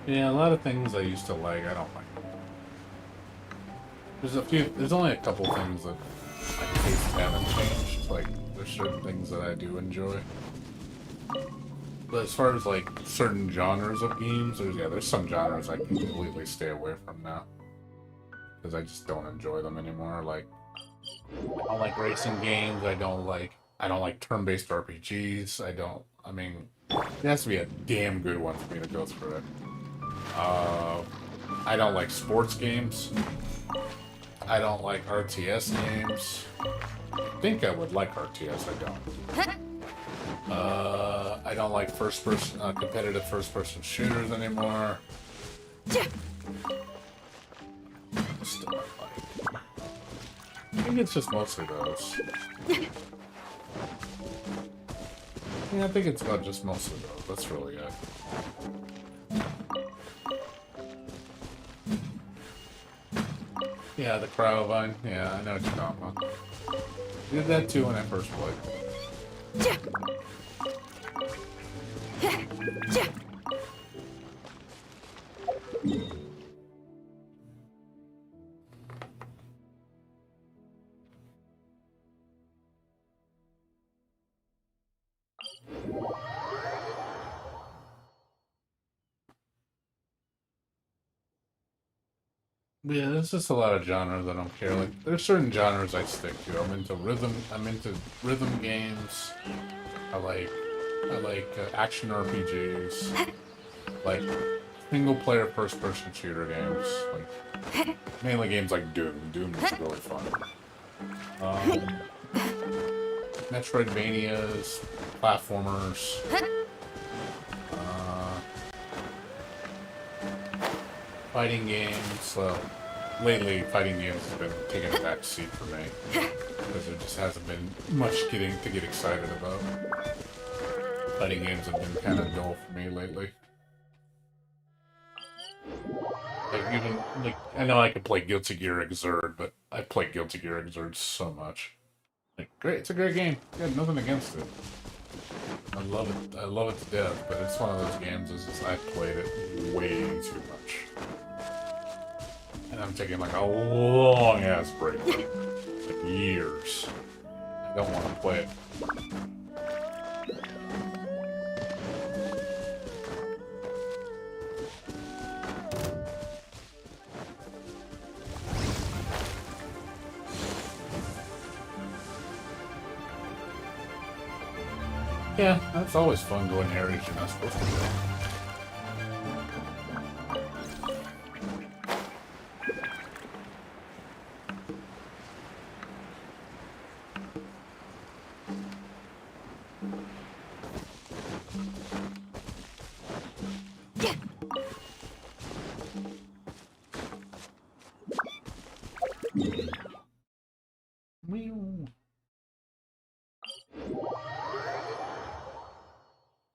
Yeah, a lot of things I used to like, I don't like. There's only a couple things that my tastes haven't changed. Like, there's certain things that I do enjoy. But as far as, like, certain genres of games, there's some genres I can completely stay away from now. Because I just don't enjoy them anymore. Like, I don't like racing games, I don't like turn-based RPGs, I mean, it has to be a damn good one for me to go through it. I don't like sports games. I don't like RTS games. I think I would like RTS, I don't. I don't like first-person, competitive first-person shooters anymore. Still don't like. I think it's just mostly those. Yeah, I think it's about just mostly those. That's really it. Yeah, the Cryo-Vine. Yeah, I know what you're talking about. I did that too when I first played. Yeah, there's just a lot of genres I don't care. Like, there's certain genres I stick to. I'm into rhythm games. I like action RPGs. Like single-player first-person shooter games. Like mainly games like Doom. Doom is really fun. Metroidvanias, platformers. Fighting games. Well, lately fighting games has been taking a back seat for me because there just hasn't been much to get excited about. Fighting games have been kind of dull for me lately. Like I know I could play Guilty Gear Xrd, but I play Guilty Gear Xrd so much. Like, great, it's a great game. I have nothing against it. I love it to death, but it's one of those games that's just, I played it way too much. And I'm taking like a long ass break, like years. I don't want to play it. Yeah, that's always fun going areas you're not supposed to go.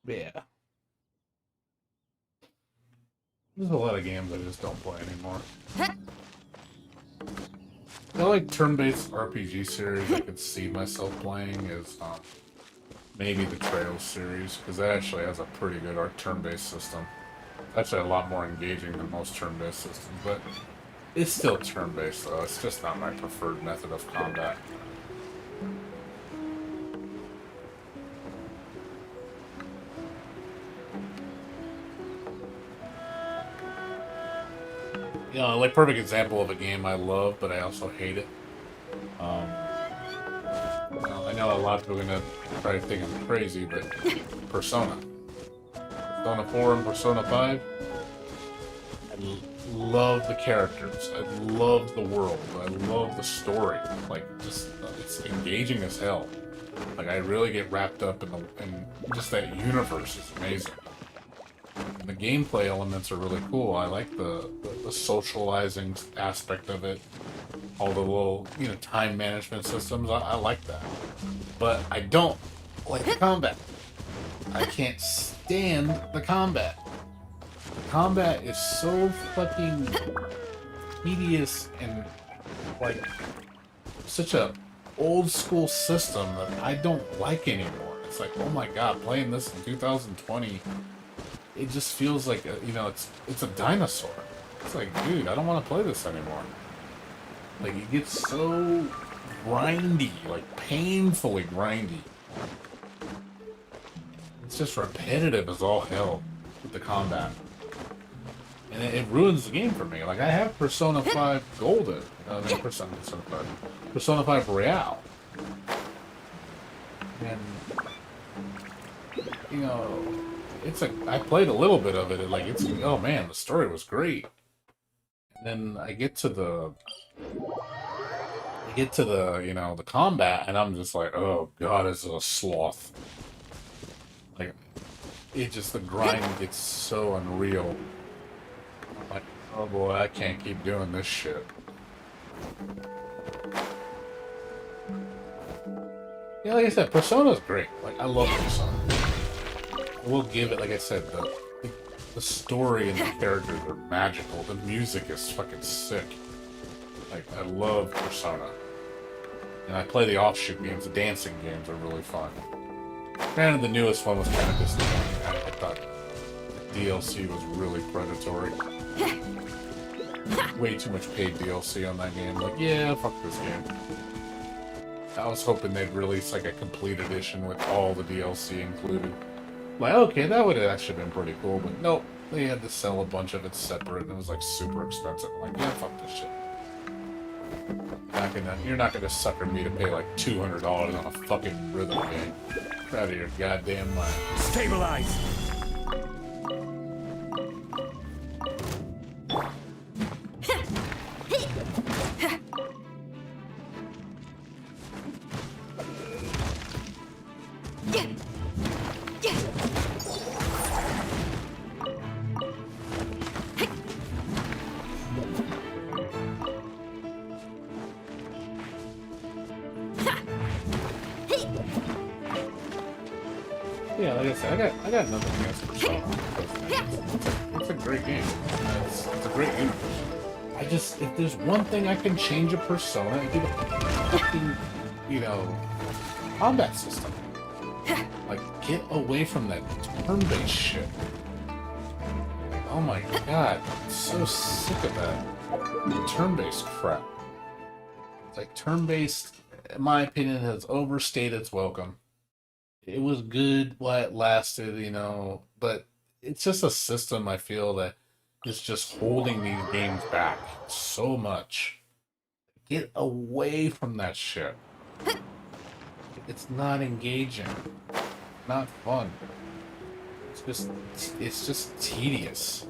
Yeah. There's a lot of games I just don't play anymore. I like turn-based RPG series I could see myself playing is maybe the Trails series, because that actually has a pretty good turn-based system. Actually a lot more engaging than most turn-based systems, but it's still turn-based though. It's just not my preferred method of combat. You know, like perfect example of a game I love, but I also hate it. Well, I know a lot of people are gonna probably think I'm crazy, but Persona. Persona 4 and Persona 5. I love the characters. I love the world. I love the story. Like, just it's engaging as hell. Like I really get wrapped up in just that universe is amazing. And the gameplay elements are really cool. I like the socializing aspect of it. All the little, time management systems. I like that. But I don't like the combat. I can't stand the combat. The combat is so fucking tedious and like such a old school system that I don't like anymore. It's like, oh my god, playing this in 2020, it just feels like it's a dinosaur. It's like, dude, I don't want to play this anymore. Like it gets so grindy, like painfully grindy. It's just repetitive as all hell with the combat. And it ruins the game for me. Like, I have Persona 5 Golden. Persona 5. Persona 5 Royale. And, I played a little bit of it, and, oh man, the story was great. And then I get to the the combat, and I'm just like, oh god, this is a sloth. Like, the grind gets so unreal. I'm like, oh boy, I can't keep doing this shit. Yeah, like I said, Persona's great. Like, I love Persona. I will give it, like I said, the story and the characters are magical. The music is fucking sick. Like, I love Persona. And I play the offshoot games. The dancing games are really fun. Granted, the newest one was kind of disappointing. I thought the DLC was really predatory. Way too much paid DLC on that game. Like, yeah, fuck this game. I was hoping they'd release like a complete edition with all the DLC included. Like, okay, that would have actually been pretty cool, but nope. They had to sell a bunch of it separate, and it was like super expensive. I'm like, yeah, fuck this shit. You're not gonna sucker me to pay like $200 on a fucking rhythm game. Get out of your goddamn mind. Stabilize! Yeah, like I said, I got nothing against Persona. It's a great game. It's a great universe. If there's one thing I can change a Persona, it'd be the fucking, combat system. Like, get away from that turn-based shit. Like, oh my god, I'm so sick of that turn-based crap. It's like, turn-based, in my opinion, has overstayed its welcome. It was good while it lasted, but it's just a system I feel that is just holding these games back so much. Get away from that shit. It's not engaging. Not fun. It's just tedious.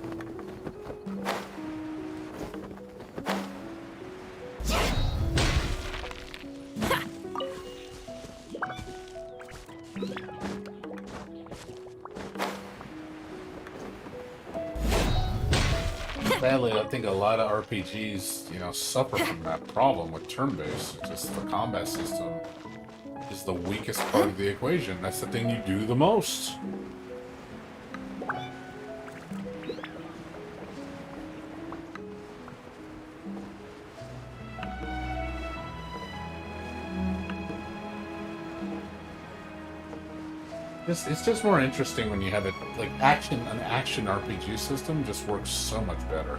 Sadly, I think a lot of RPGs, suffer from that problem with turn-based. Just the combat system is the weakest part of the equation. That's the thing you do the most. It's just more interesting when you have it like an action RPG system just works so much better.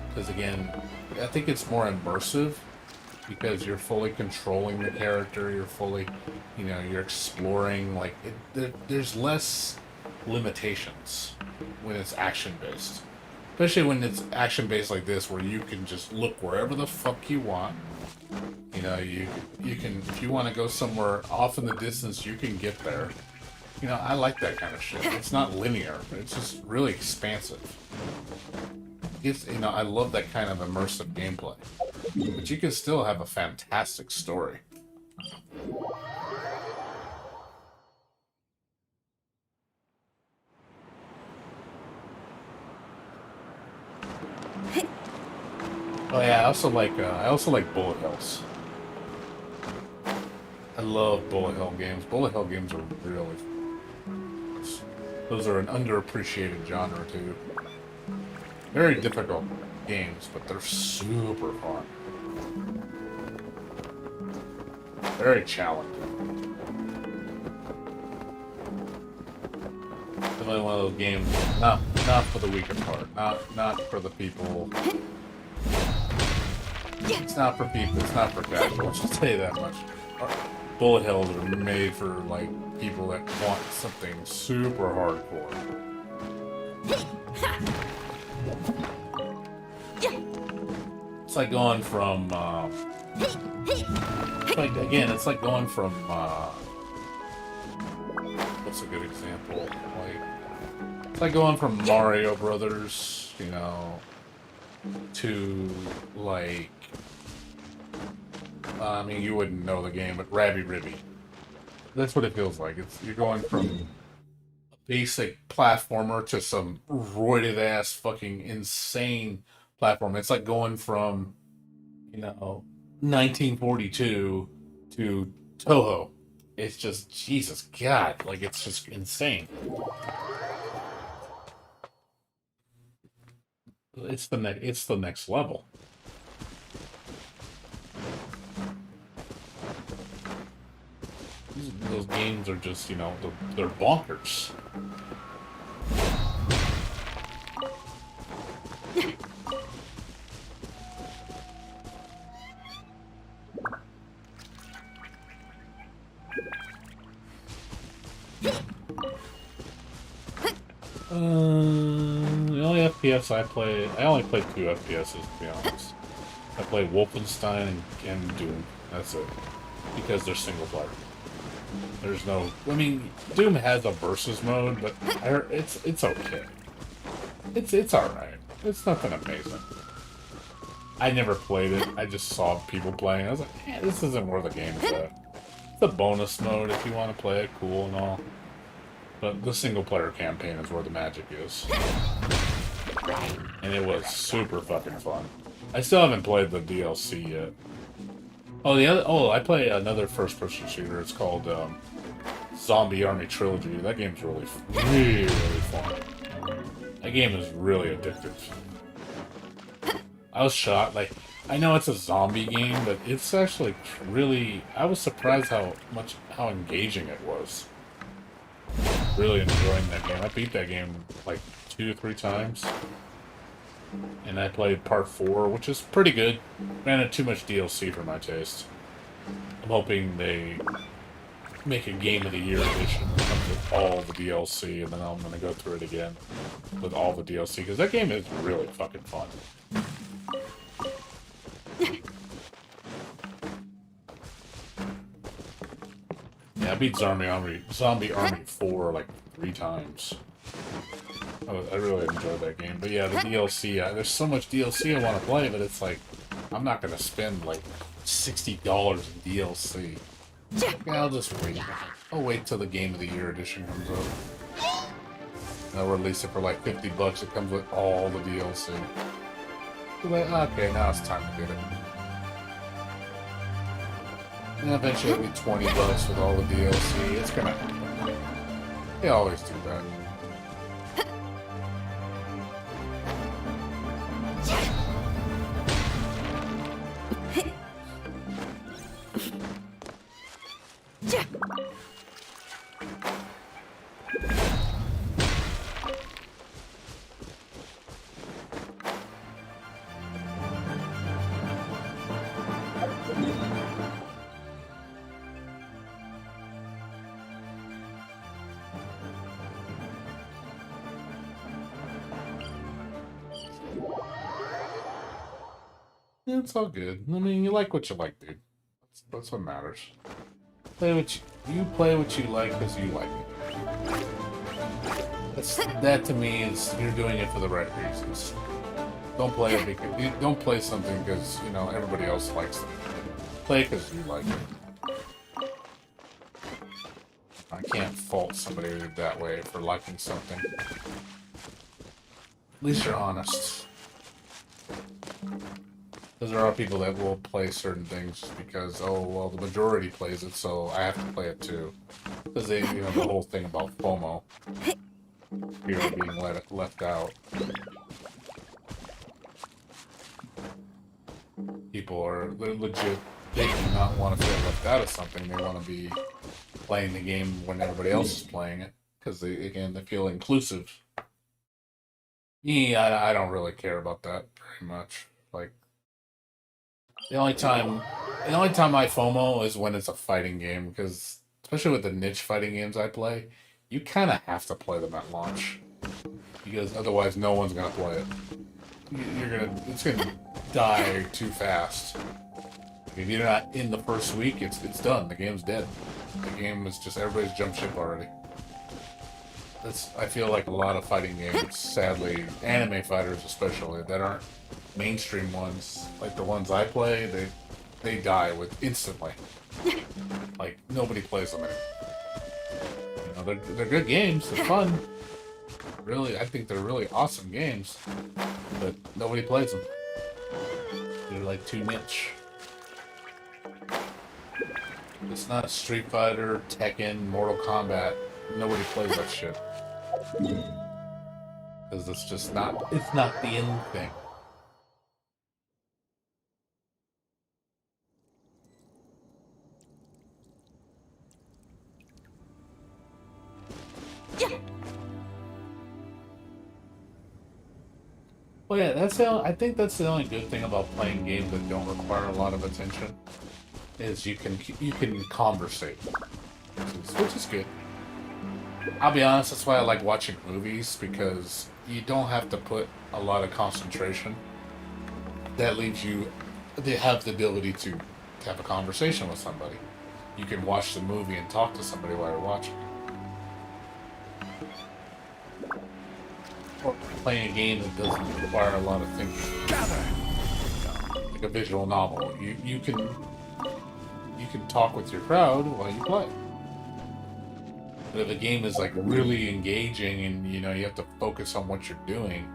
Because again, I think it's more immersive because you're fully controlling the character. You're fully, you're exploring. Like there's less limitations when it's action based, especially when it's action based like this, where you can just look wherever the fuck you want. You can if you want to go somewhere off in the distance, you can get there. I like that kind of shit. It's not linear. It's just really expansive. I love that kind of immersive gameplay. But you can still have a fantastic story. Oh yeah, I also like bullet hells. I love bullet hell games. Bullet hell games are really those are an underappreciated genre too. Very difficult games, but they're super fun. Very challenging. Definitely one of those games not for the weak at heart. Not for the people. It's not for people. It's not for casuals. I'll tell you that much. Bullet hells are made for like people that want something super hardcore. It's like going from. It's like going from. What's a good example? It's like going from Mario Brothers, you know, to like. I mean, you wouldn't know the game, but Rabby Ribby. That's what it feels like. You're going from a basic platformer to some roided ass fucking insane platform. It's like going from, 1942 to Toho. It's just Jesus God, like it's just insane. It's the next level. Those games are just, they're bonkers. The only FPS I only played 2 FPSs, to be honest. I played Wolfenstein and Doom. That's it. Because they're single player. There's no... I mean, Doom has a versus mode, but it's okay. It's alright. It's nothing amazing. I never played it. I just saw people playing. I was like, this isn't where the game's at. It's a bonus mode if you want to play it, cool and all. But the single player campaign is where the magic is. And it was super fucking fun. I still haven't played the DLC yet. I play another first-person shooter. It's called Zombie Army Trilogy. That game's really fun. That game is really addictive. I was shocked. Like, I know it's a zombie game, but it's actually really... I was surprised how engaging it was. Really enjoying that game. I beat that game like 2 to 3 times. And I played part 4, which is pretty good. Ran too much DLC for my taste. I'm hoping they make a Game of the Year edition that comes with all the DLC, and then I'm going to go through it again with all the DLC, because that game is really fucking fun. Yeah, I beat Zombie Army 4 like 3 times. I really enjoyed that game. But yeah, the DLC, there's so much DLC I want to play, but it's like, I'm not going to spend like $60 in DLC. Yeah, I'll just wait. I'll wait till the Game of the Year edition comes up. They'll release it for like $50. It comes with all the DLC. Like, okay, now it's time to get it. And eventually it'll be $20 with all the DLC. It's gonna happen. They always do that. Yeah, it's all good. I mean, you like what you like, dude. That's what matters. You play what you like because you like it. That to me is you're doing it for the right reasons. Don't play it because don't play something because everybody else likes it. Play because you like it. fault somebody that way for liking something. At least you're honest. Because there are people that will play certain things just because, oh, well, the majority plays it, so I have to play it too. Because they, you know, the whole thing about FOMO. Fear of being left out. People are legit. They do not want to feel left out of something. They want to be playing the game when everybody else is playing it. Because, they feel inclusive. Me, I don't really care about that very much. Like, the only time I FOMO is when it's a fighting game, because especially with the niche fighting games I play, you kind of have to play them at launch, because otherwise no one's gonna play it. It's gonna die too fast. If you're not in the first week, it's done. The game's dead. The game is just everybody's jumped ship already. I feel like a lot of fighting games, sadly, anime fighters especially, that aren't mainstream ones, like the ones I play, they die instantly. Like, nobody plays them anymore. You know, they're good games, they're fun. Really, I think they're really awesome games, but nobody plays them. They're like too niche. It's not Street Fighter, Tekken, Mortal Kombat. Nobody plays that shit. Because it's just not, it's not the in thing. Well, yeah, I think that's the only good thing about playing games that don't require a lot of attention, is you can conversate, which is good. I'll be honest, that's why I like watching movies, because you don't have to put a lot of concentration. That leaves you, they have the ability to have a conversation with somebody. You can watch the movie and talk to somebody while you're watching. Or playing a game that doesn't require a lot of thinking. Like a visual novel. You can talk with your crowd while you play. But if a game is like really engaging and you have to focus on what you're doing,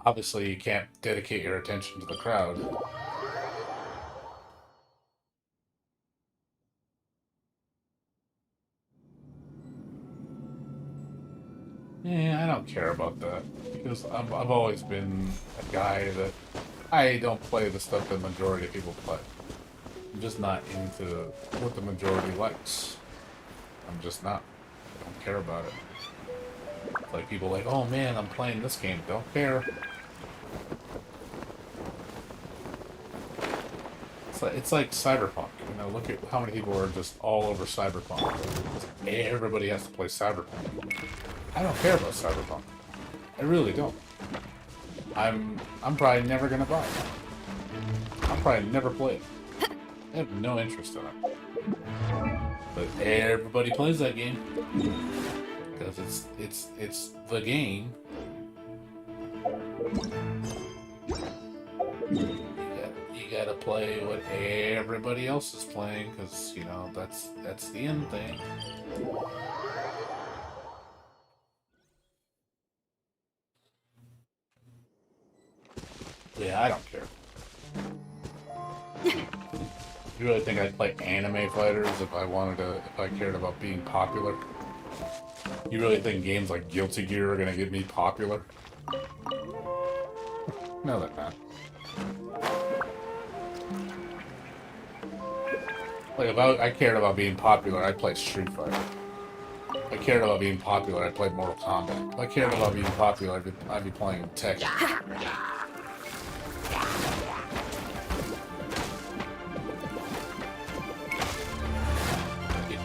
obviously you can't dedicate your attention to the crowd. Yeah, I don't care about that, because I've always been a guy that I don't play the stuff that the majority of people play. I'm just not into what the majority likes. I'm just not. I don't care about it. It's like people like, oh man, I'm playing this game. Don't care. It's like Cyberpunk. Look at how many people are just all over Cyberpunk. Everybody has to play Cyberpunk. I don't care about Cyberpunk. I really don't. I'm probably never gonna buy it. I'll probably never play it. I have no interest in it. But everybody plays that game because it's the game. You gotta play what everybody else is playing, because that's the end thing. Yeah, I don't care. You really think I'd play anime fighters if I cared about being popular? You really think games like Guilty Gear are gonna get me popular? No, they're not. Like, if I cared about being popular, I'd play Street Fighter. If I cared about being popular, I'd play Mortal Kombat. If I cared about being popular, I'd be playing Tekken.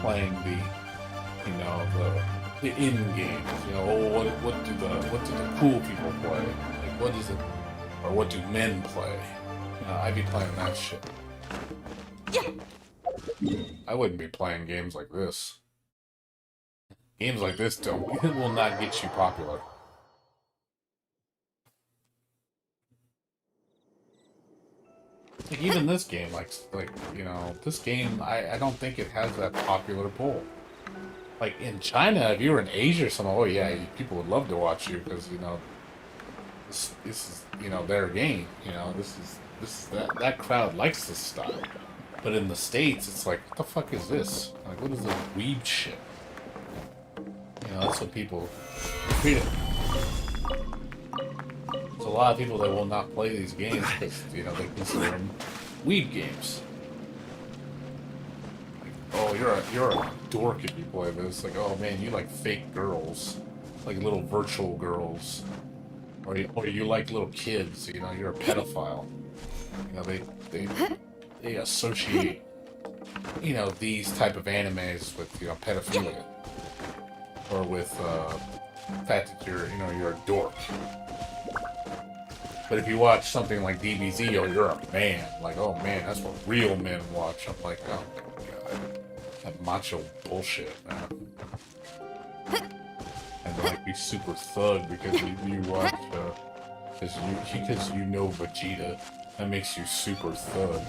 Playing the in games. What do the cool people play? Like, what is it, or what do men play? I'd be playing that shit. I wouldn't be playing games like this. Games like this will not get you popular. Like, even this game, this game, I don't think it has that popular pull. like in China, if you were in Asia or something, oh yeah, people would love to watch you because you know this is their game. You know, this is that crowd likes this stuff. But in the States, it's like, what the fuck is this? Like, what is this weeb shit? You know, that's what people treat it. There's a lot of people that will not play these games because, you know, they consider them weeb games. Like, oh, you're a dork if you play this. Like, oh man, you like fake girls. Like little virtual girls. Or you like little kids, you know, you're a pedophile. You know, they associate, you know, these type of animes with, you know, pedophilia. Or with the fact that you're a dork. But if you watch something like DBZ, oh, you're a man. Like, oh man, that's what real men watch. I'm like, oh my god. That macho bullshit, man. And to like be super thug because you watch, because you know Vegeta. That makes you super thug.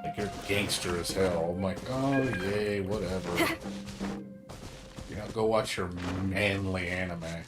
Like, you're gangster as hell. I'm like, oh yay, whatever. You know, go watch your manly anime.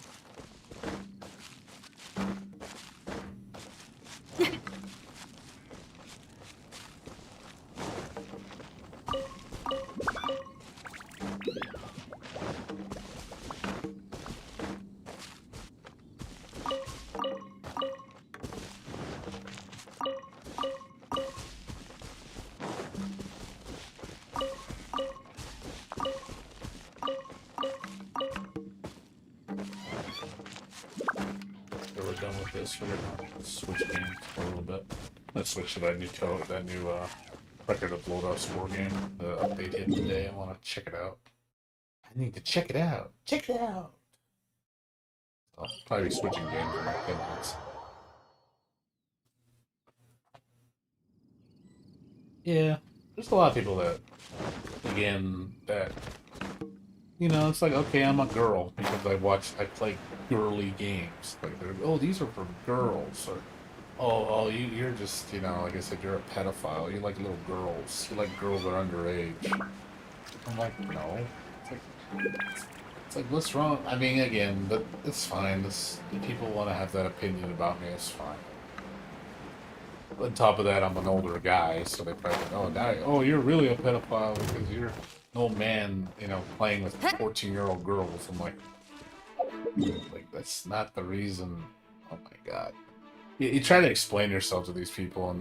Done with this. We're gonna switch games for a little bit. Let's switch to that new Record of Lodos War game. The update hit today. I want to check it out. I need to check it out. Check it out. I'll probably be switching games in like 10 minutes. Yeah, there's a lot of people that, again, that, you know, it's like, okay, I'm a girl because I play girly games. Like, oh, these are for girls. Or, oh, you're just, you know, like I said, you're a pedophile. You like little girls. You like girls that are underage. I'm like, no. It's like, what's wrong? I mean, again, but it's fine. If people want to have that opinion about me, it's fine. On top of that, I'm an older guy, so they probably think, oh, you're really a pedophile because you're an old man, you know, playing with 14-year-old girls. I'm like, that's not the reason. Oh my god. You try to explain yourself to these people, and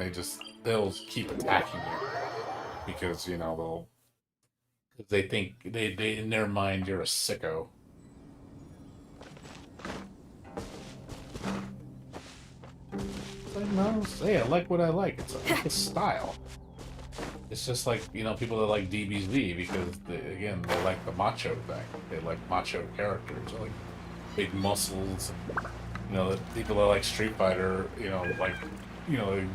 they'll keep attacking you because, you know, they think they in their mind you're a sicko. Like, no, hey, I like what I like. It's a style. It's just like, you know, people that like DBZ because they like the macho thing. They like macho characters, like big muscles. You know, the people that like Street Fighter, you know, like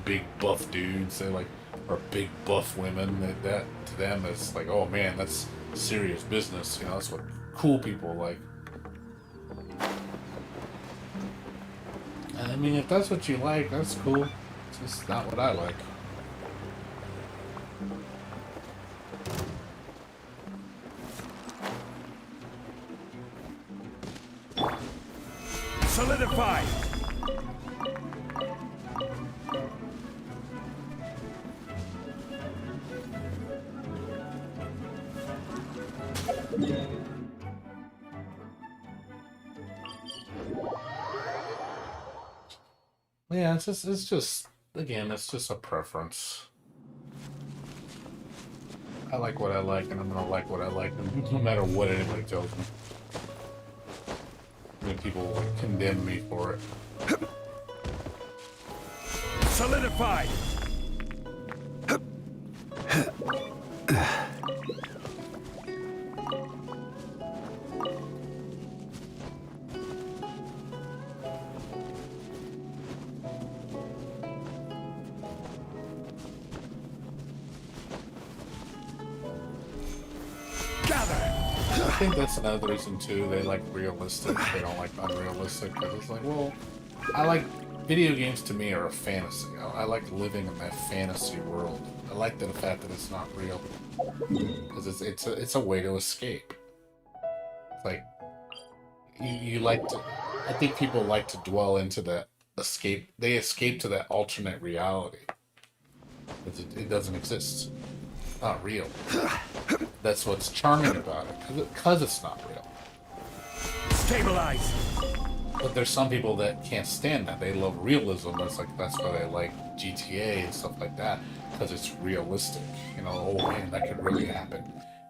big buff dudes. They like or big buff women. That to them is like, oh man, that's serious business. You know, that's what cool people like. I mean, if that's what you like, that's cool. It's just not what I like. Solidify! Yeah, it's just again, it's just a preference. I like what I like, and I'm gonna like what I like, no matter what anybody tells me. I mean, people like, condemn me for it. Solidify! I think that's another reason too. They like realistic. They don't like unrealistic. Because it's like, well, I like video games. To me, are a fantasy. I like living in that fantasy world. I like the fact that it's not real because it's a way to escape. Like you like to. I think people like to dwell into that escape. They escape to that alternate reality. It doesn't exist. It's not real. That's what's charming about it, because it's not real. Stabilize. But there's some people that can't stand that. They love realism. That's why they like GTA and stuff like that, because it's realistic. You know, oh man, that could really happen.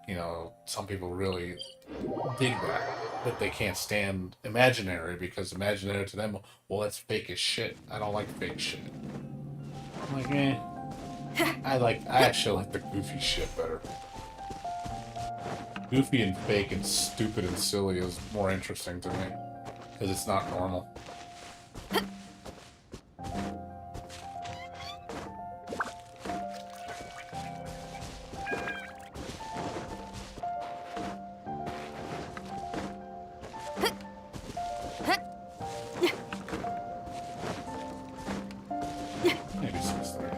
You know, some people really dig that, but they can't stand imaginary, because imaginary to them, well, that's fake as shit. I don't like fake shit. I'm like, eh. I actually like the goofy shit better. Goofy and fake and stupid and silly is more interesting to me, because it's not normal. Maybe 6:30.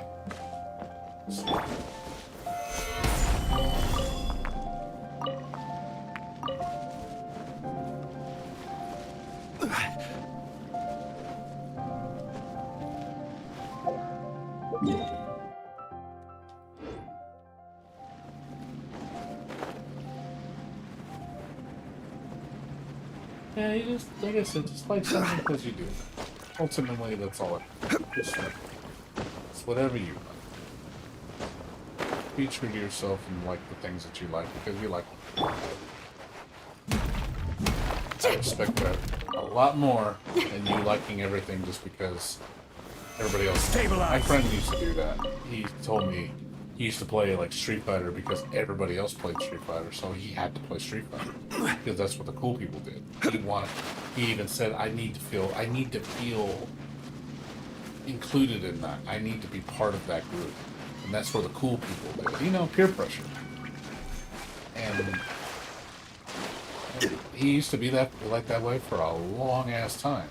Yeah, you just, like I said, just like something because you do. Ultimately, that's all it is. It's whatever you like. Be true to yourself and like the things that you like, because you like them. I respect that a lot more than you liking everything just because everybody else. Stabilize. My friend used to do that. He told me he used to play like Street Fighter because everybody else played Street Fighter, so he had to play Street Fighter because that's what the cool people did. He even said, I need to feel included in that. I need to be part of that group, and that's where the cool people did. You know, peer pressure. And he used to be like that way for a long ass time.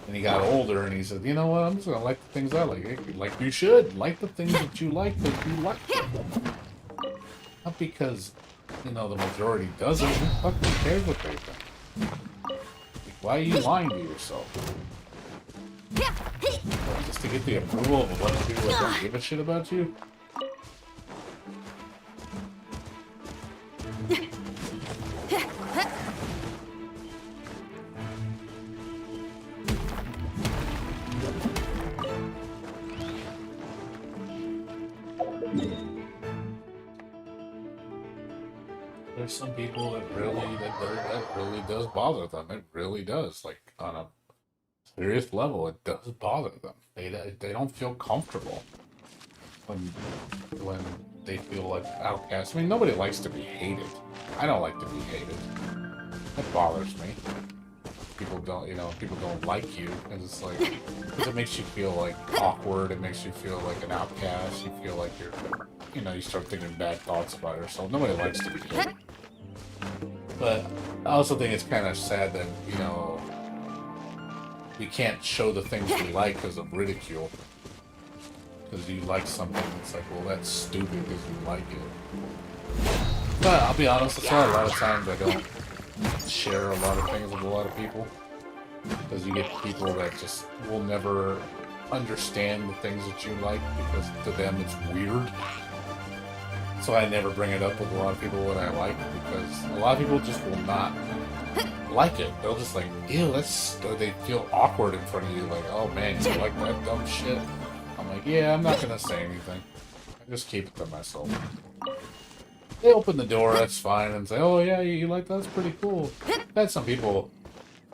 And he got older, and he said, "You know what? I'm just gonna like the things I like. Like you should like the things that you like because you like them. Not because the majority doesn't. Who fucking cares what they think? Like, why are you lying to yourself? What, just to get the approval of a bunch of people that don't give a shit about you?" There's some people that really does bother them. It really does. Like on a serious level, it does bother them. They don't feel comfortable when they feel like outcasts. I mean, nobody likes to be hated. I don't like to be hated. That bothers me. People don't like you, and it's like, because it makes you feel like awkward. It makes you feel like an outcast. You feel like you start thinking bad thoughts about yourself. Nobody likes to be hated. But I also think it's kind of sad that, we can't show the things we like because of ridicule. Because you like something, it's like, well, that's stupid because you like it. But I'll be honest, that's why a lot of times I don't share a lot of things with a lot of people. Because you get people that just will never understand the things that you like because to them it's weird. So I never bring it up with a lot of people what I like, because a lot of people just will not like it. They'll just like, ew, or they feel awkward in front of you, like, oh man, you like that dumb shit? I'm like, yeah, I'm not gonna say anything. I just keep it to myself. They open the door, that's fine, and say, oh yeah, you like that? That's pretty cool. I've had some people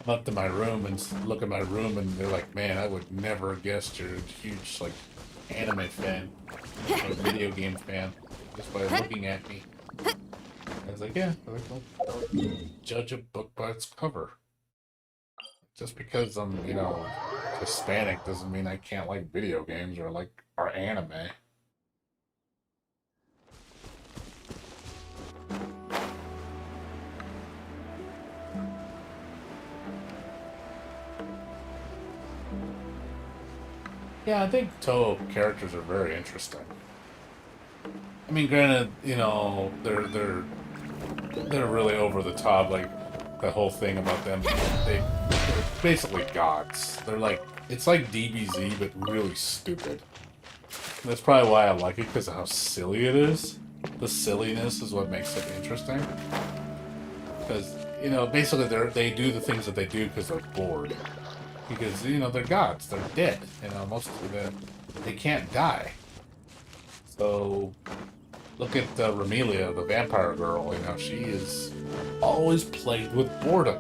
come up to my room and look at my room, and they're like, man, I would never have guessed you're a huge, like, anime fan, or video game fan, just by looking at me. I was like, yeah, don't judge a book by its cover. Just because I'm, Hispanic doesn't mean I can't like video games or anime. Yeah, I think Toho characters are very interesting. I mean, granted, they're really over the top. Like, the whole thing about them. They're basically gods. They're like, it's like DBZ, but really stupid. And that's probably why I like it, because of how silly it is. The silliness is what makes it interesting. Because, you know, basically they do the things that they do because they're bored. Because, you know, they're gods. They're dead. You know, most of them, they can't die. So, look at Remelia, the vampire girl. You know, she is always plagued with boredom.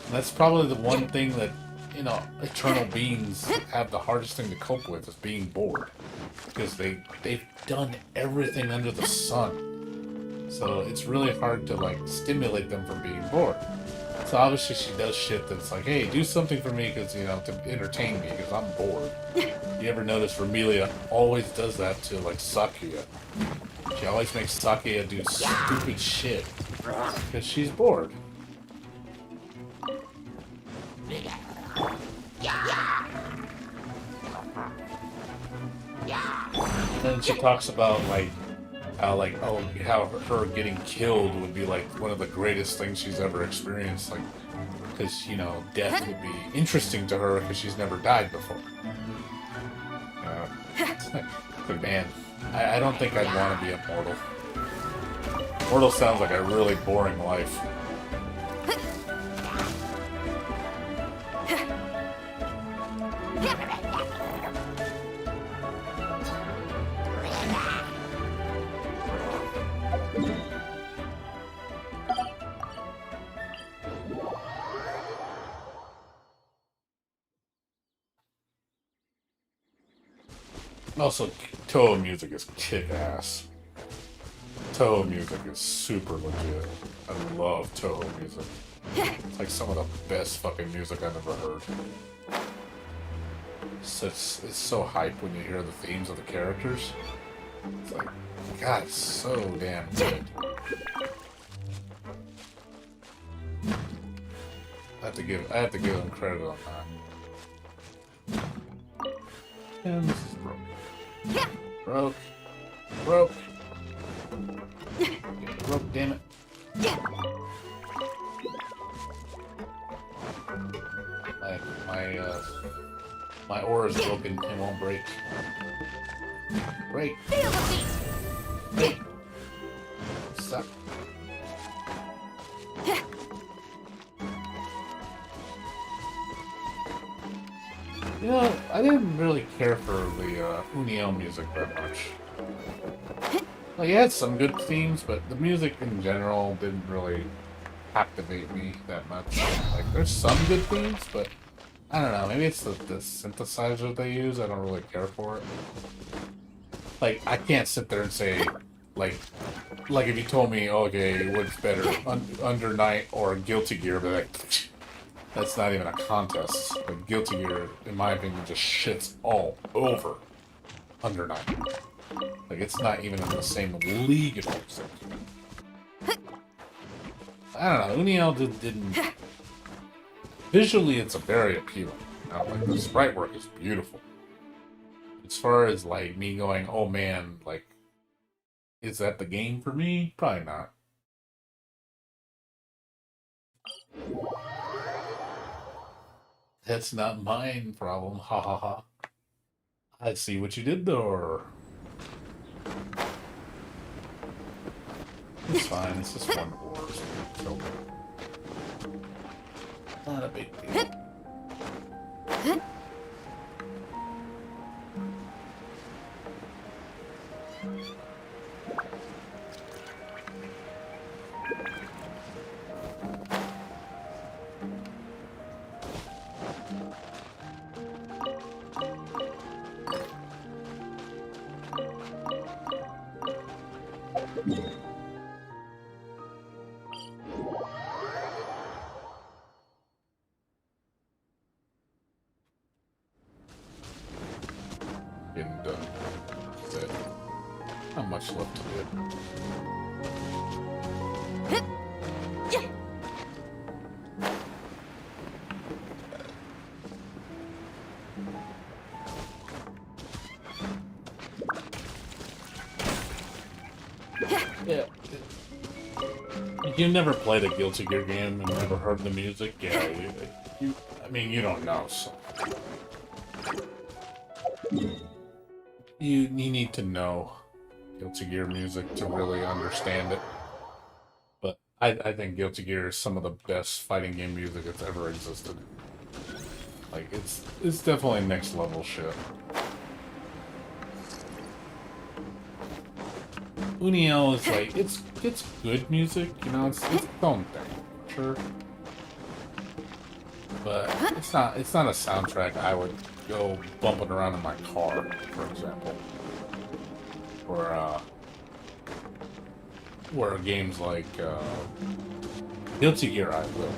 And that's probably the one thing that, you know, eternal beings have the hardest thing to cope with, is being bored. Because they've done everything under the sun. So it's really hard to, like, stimulate them from being bored. So obviously she does shit that's like, hey, do something for me, because, you know, to entertain me, because I'm bored. You ever notice Remelia always does that to, like, Sakuya? She always makes Sakuya do stupid shit, because she's bored. Then she talks about, like, how her getting killed would be, like, one of the greatest things she's ever experienced, like, because, you know, death would be interesting to her because she's never died before. But man, I don't think I'd want to be immortal. Mortal sounds like a really boring life. Also, Toho music is kick-ass. Toho music is super legit. I love Toho music. It's like some of the best fucking music I've ever heard. It's so hype when you hear the themes of the characters. It's like, God, it's so damn good. I have to give them credit on that. And this is broken. Broke. Broke. Broke, damn it. My ore is broken and won't break. Break. Feel the beat. Break. Suck. You know, I didn't really care for the Uniel music that much. Like, it had some good themes, but the music in general didn't really captivate me that much. Like, there's some good themes, but I don't know, maybe it's the synthesizer they use, I don't really care for it. Like, I can't sit there and say, like if you told me, okay, what's better, Under Night or Guilty Gear, but like, that's not even a contest. Like, Guilty Gear, in my opinion, just shits all over Under Night. Like, it's not even in the same league of music. I don't know, Uniel didn't... Visually, it's a very appealing. You know, like, the sprite work is beautiful. As far as, like, me going, oh man, like, is that the game for me? Probably not. That's not mine problem, ha ha ha. I see what you did there. It's fine, it's just one war. So not a big deal. Getting done. That's it. Not much left to do. Yeah. Like, you never played a Guilty Gear game and never heard the music? Yeah, I mean, you don't know, so... You need to know Guilty Gear music to really understand it. But I think Guilty Gear is some of the best fighting game music that's ever existed. Like, it's definitely next level shit. Uniel is like, it's good music, you know, it's its own thing, sure. But it's not a soundtrack I would go bumping around in my car, for example. Or games like Guilty Gear I will.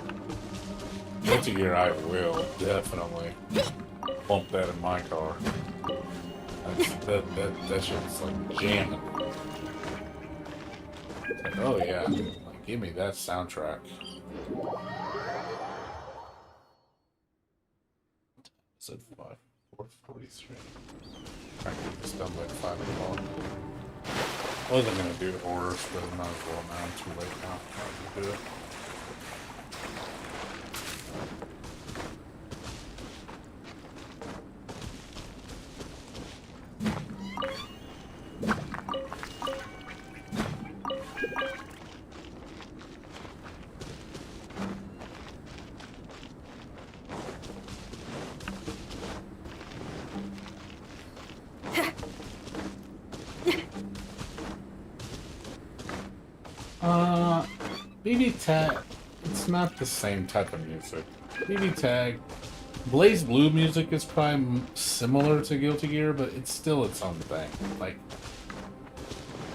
Guilty Gear I will definitely bump that in my car. That shit's like jamming. It's like, oh yeah, like, give me that soundtrack. Said 4:43. Trying to get this done by 5 o'clock. I wasn't gonna do horrors, but I might as well now. I'm too late now. Might as well do it. BB Tag, it's not the same type of music. BB Tag, Blaze Blue music is probably similar to Guilty Gear, but it's still its own thing. Like,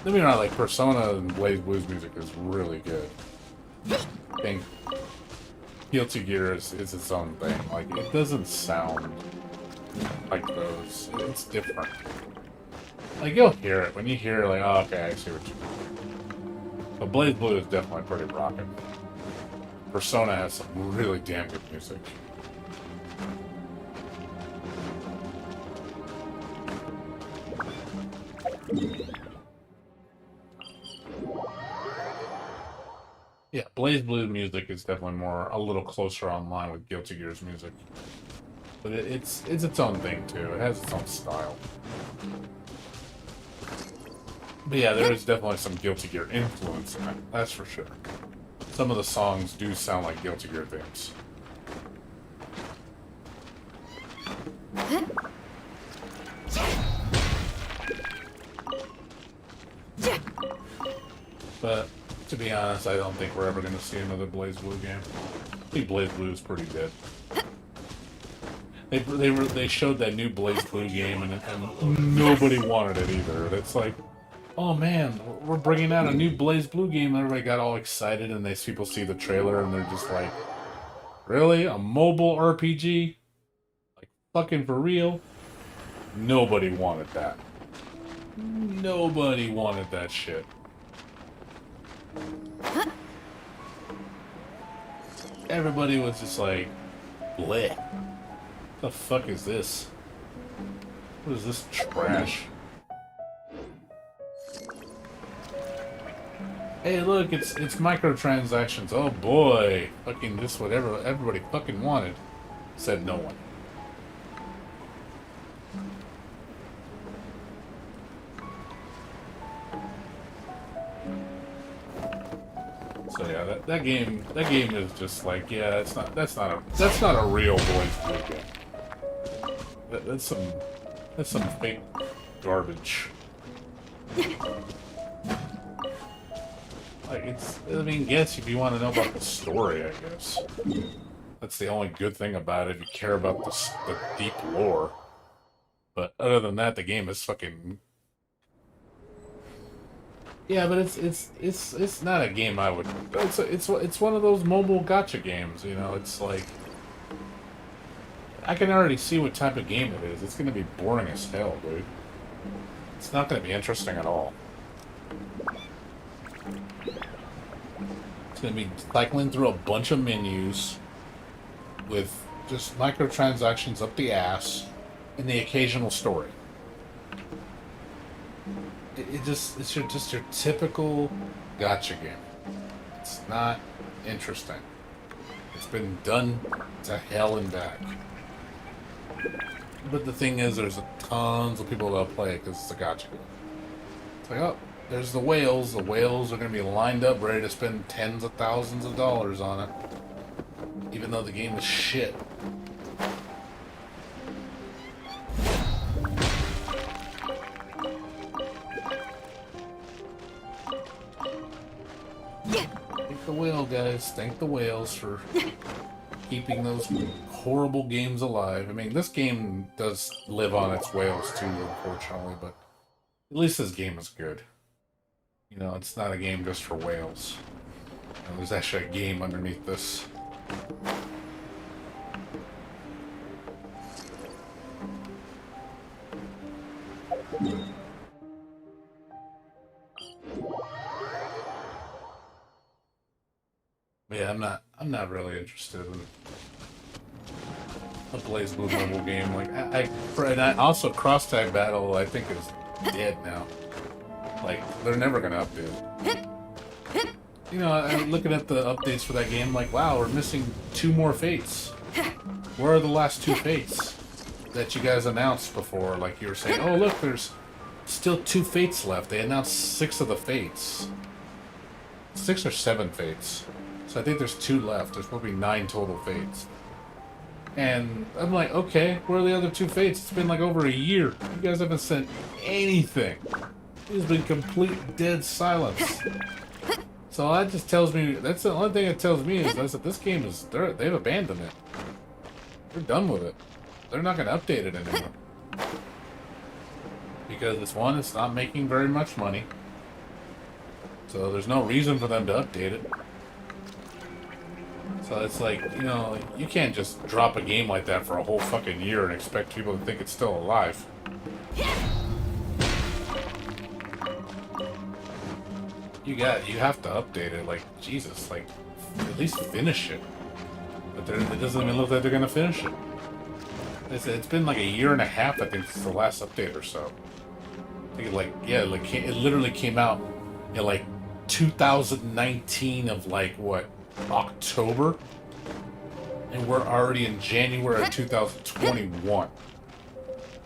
let me know, like, Persona and Blaze Blue's music is really good. I think Guilty Gear is its own thing. Like, it doesn't sound like those. It's different. Like, you'll hear it. When you hear it, like, oh, okay, I see what you mean. But Blaze Blue is definitely pretty rockin'. Persona has some really damn good music. Yeah, Blaze Blue music is definitely a little closer online with Guilty Gear's music. But it's its own thing too. It has its own style. But yeah, there is definitely some Guilty Gear influence in it, that's for sure. Some of the songs do sound like Guilty Gear themes. But, to be honest, I don't think we're ever going to see another Blaze Blue game. I think Blaze Blue is pretty dead. They showed that new Blaze Blue game and nobody wanted it either. It's like, oh man, we're bringing out a new Blaze Blue game. Everybody got all excited, and these people see the trailer, and they're just like, really? A mobile RPG? Like, fucking for real? Nobody wanted that. Nobody wanted that shit. Everybody was just like, bleh. What the fuck is this? What is this trash? Hey, look, it's microtransactions. Oh boy, fucking this whatever everybody fucking wanted. Said no one. So yeah, that game is just like, yeah, that's not a real Blaze Blue game. That's some fake garbage. Like, I mean, yes, if you want to know about the story, I guess. That's the only good thing about it, if you care about the deep lore. But other than that, the game is fucking... Yeah, but it's not a game I would... It's one of those mobile gacha games, you know? It's like... I can already see what type of game it is. It's gonna be boring as hell, dude. It's not gonna be interesting at all. It's gonna be cycling through a bunch of menus with just microtransactions up the ass and the occasional story. It's just your typical gacha game. It's not interesting. It's been done to hell and back. But the thing is, there's tons of people that'll play it because it's a gacha game. It's like, oh, there's the whales. The whales are going to be lined up, ready to spend tens of thousands of dollars on it. Even though the game is shit. Thank the whale, guys. Thank the whales for keeping those horrible games alive. I mean, this game does live on its whales too, unfortunately, but at least this game is good. You know, it's not a game just for whales. You know, there's actually a game underneath this. But yeah, I'm not really interested in a Blaze Blue mobile game. Like and I also Cross Tag Battle I think is dead now. Like they're never gonna update. You know, I'm looking at the updates for that game. Like, wow, we're missing 2 more fates. Where are the last 2 fates that you guys announced before? Like you were saying, oh look, there's still 2 fates left. They announced 6 of the fates. 6 or 7 fates. So I think there's 2 left. There's probably 9 total fates. And I'm like, okay, where are the other 2 fates? It's been like over a year. You guys haven't sent anything. It's been complete dead silence. So that just tells me, that's the only thing it tells me is that this game is, they've abandoned it. They're done with it. They're not going to update it anymore. Because it's not making very much money. So there's no reason for them to update it. So it's like, you know, you can't just drop a game like that for a whole fucking year and expect people to think it's still alive. You have to update it, like, Jesus, like, at least finish it. But it doesn't even look like they're gonna finish it. It's been like a year and a half, I think, since the last update or so. I think it literally came out in like 2019 of like what, October, and we're already in January of 2021.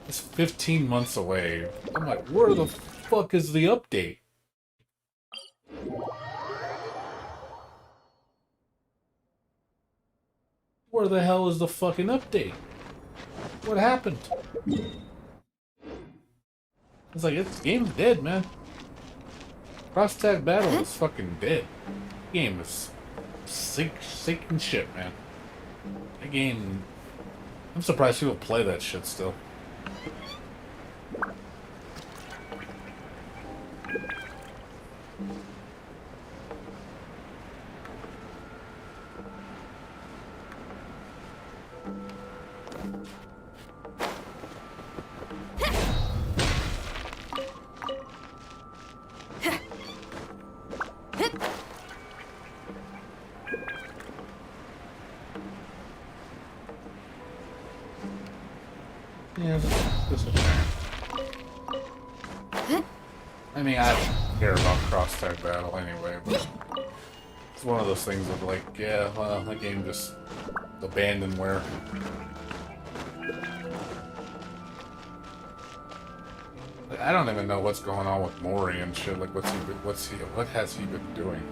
It's 15 months away. I'm like, where the fuck is the update? Where the hell is the fucking update? What happened? It's like, this game's dead, man. Cross Tag Battle is fucking dead. The game is sinking shit, man. That game... I'm surprised people play that shit still. Yeah, this is I mean, I don't care about cross-tag battle anyway, but it's one of those things of like, yeah, well, the game just abandonware. I don't even know what's going on with Mori and shit. Like, what has he been doing?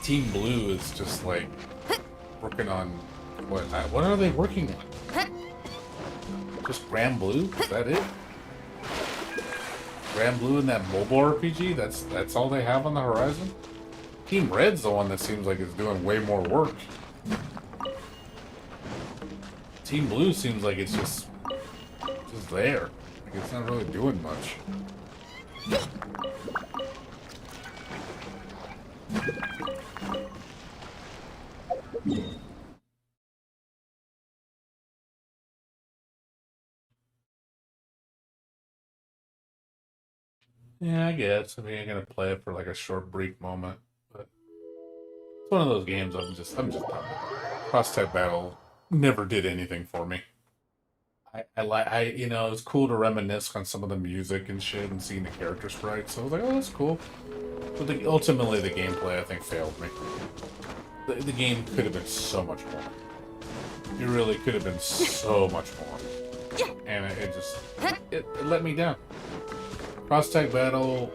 Team Blue is just like working on what are they working on? Just Grand Blue? Is that it? Grand Blue and that mobile RPG? That's all they have on the horizon? Team Red's the one that seems like is doing way more work. Team Blue seems like it's just there. Like it's not really doing much. Yeah, I guess. I mean, I'm gonna play it for like a short, brief moment, but it's one of those games. I'm just done with. Cross Tag Battle never did anything for me. you know, it's cool to reminisce on some of the music and shit and seeing the character sprites. So I was like, oh, that's cool. But ultimately, the gameplay I think failed me. The game could have been so much more. It really could have been so much more. And it just it let me down. Cross tag battle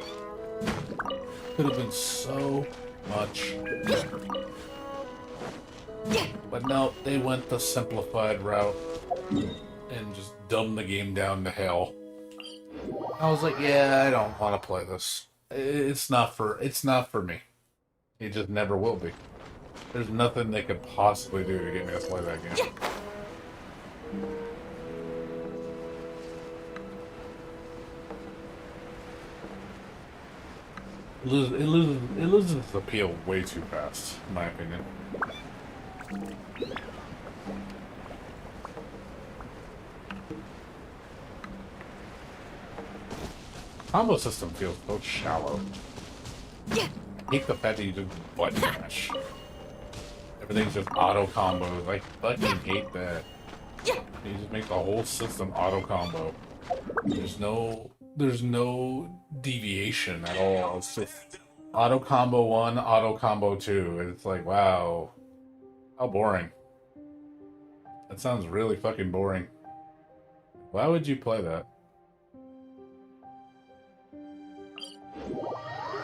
could have been so much. But no, they went the simplified route and just dumbed the game down to hell. I was like, yeah, I don't want to play this. It's not for me. It just never will be. There's nothing they could possibly do to get me to play that game. It loses its appeal way too fast, in my opinion. Combo system feels so shallow. I hate the fact that you just button mash. Everything's just auto combos. I fucking hate that. You just make the whole system auto combo. There's no deviation at all. It's just auto combo 1, auto combo 2. It's like, wow. How boring. That sounds really fucking boring. Why would you play that?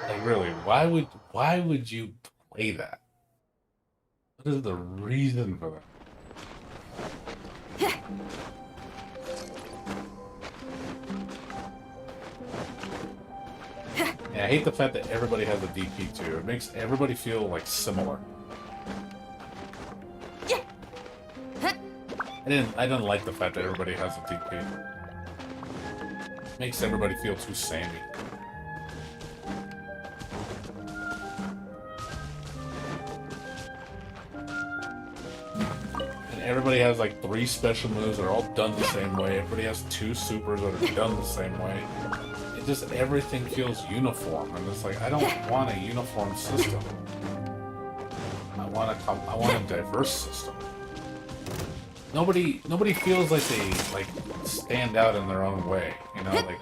Like really, why would you play that? What is the reason for that? Yeah, I hate the fact that everybody has a DP too. It makes everybody feel like similar. I didn't like the fact that everybody has a DP. Makes everybody feel too samey. Everybody has like 3 special moves that are all done the same way. Everybody has 2 supers that are done the same way. It just, everything feels uniform. And it's like, I don't want a uniform system. I want a diverse system. Nobody feels like they like stand out in their own way. You know, like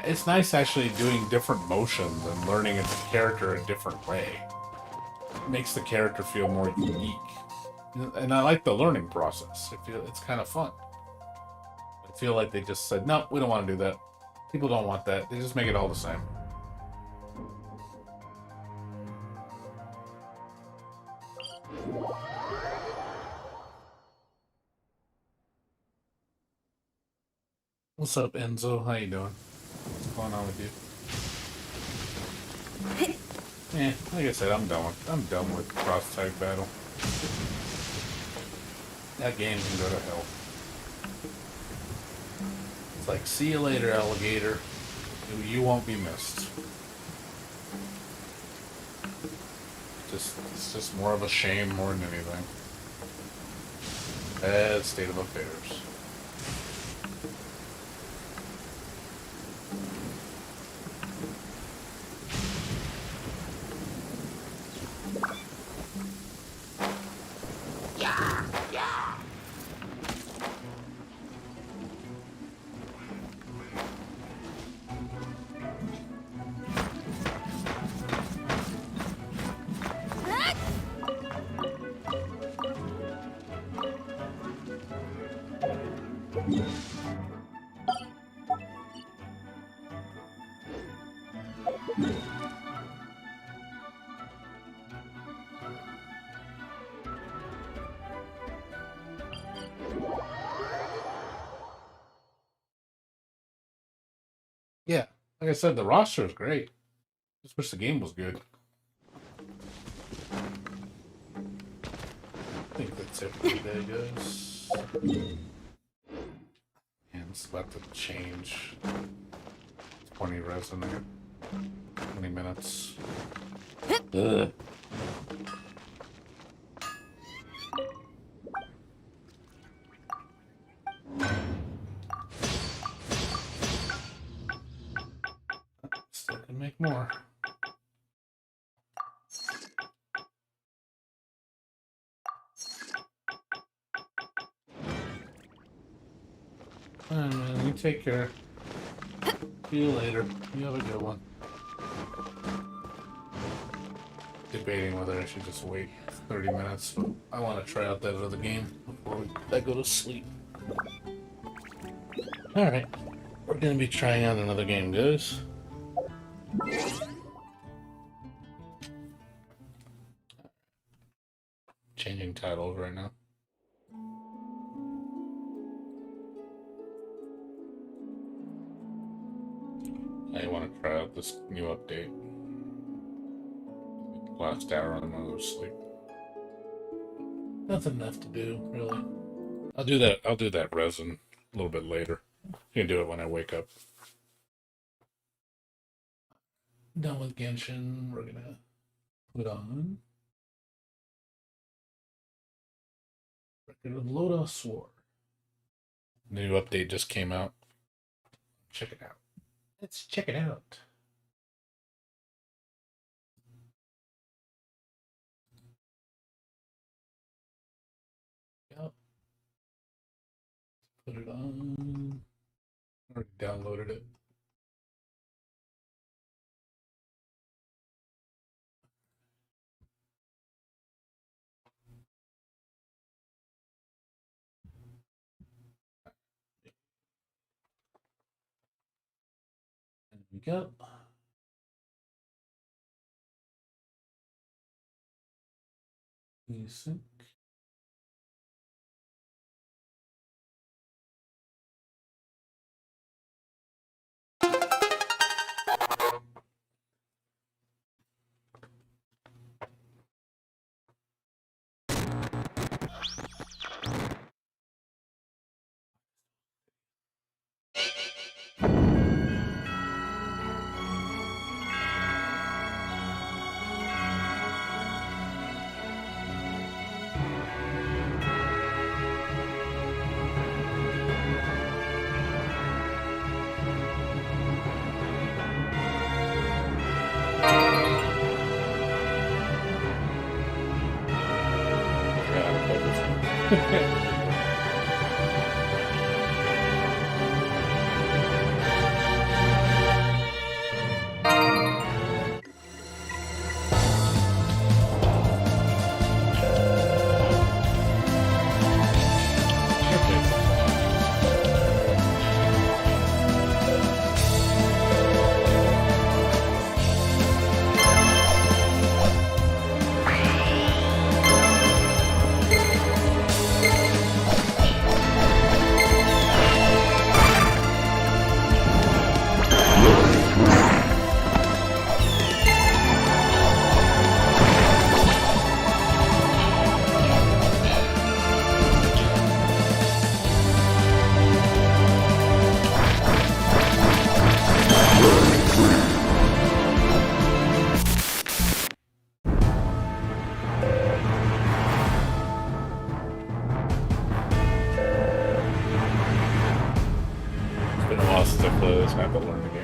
it's nice actually doing different motions and learning its character a different way. It makes the character feel more unique. And I like the learning process. It's kind of fun. I feel like they just said, no, we don't want to do that. People don't want that. They just make it all the same. What's up, Enzo? How you doing? What's going on with you? Like I said, I'm done with cross tag battle. That game can go to hell. It's like, see you later, alligator. You won't be missed. It's just more of a shame more than anything. Bad state of affairs. Yeah, like I said, the roster is great. Just wish the game was good. I think that's it for today, guys. And it's about to change. 20 resonate. 20 minutes. Ugh. Still can make more. Alright, man. You take care. See you later. You have a good one. Debating whether I should just wait 30 minutes, but I want to try out that other game before I go to sleep. Alright. We're going to be trying out another game, guys. Changing titles right now. I want to try out this new update. Last hour I'm gonna go to sleep. Nothing left to do, really. I'll do that resin a little bit later. You can do it when I wake up. Done with Genshin. We're gonna put on Record of Lodos War. New update just came out. Check it out. Let's check it out. Yep. Put it on. Already downloaded it. There we go. Sync. It's been a while since I played this. I have to learn the game.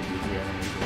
changes the animation.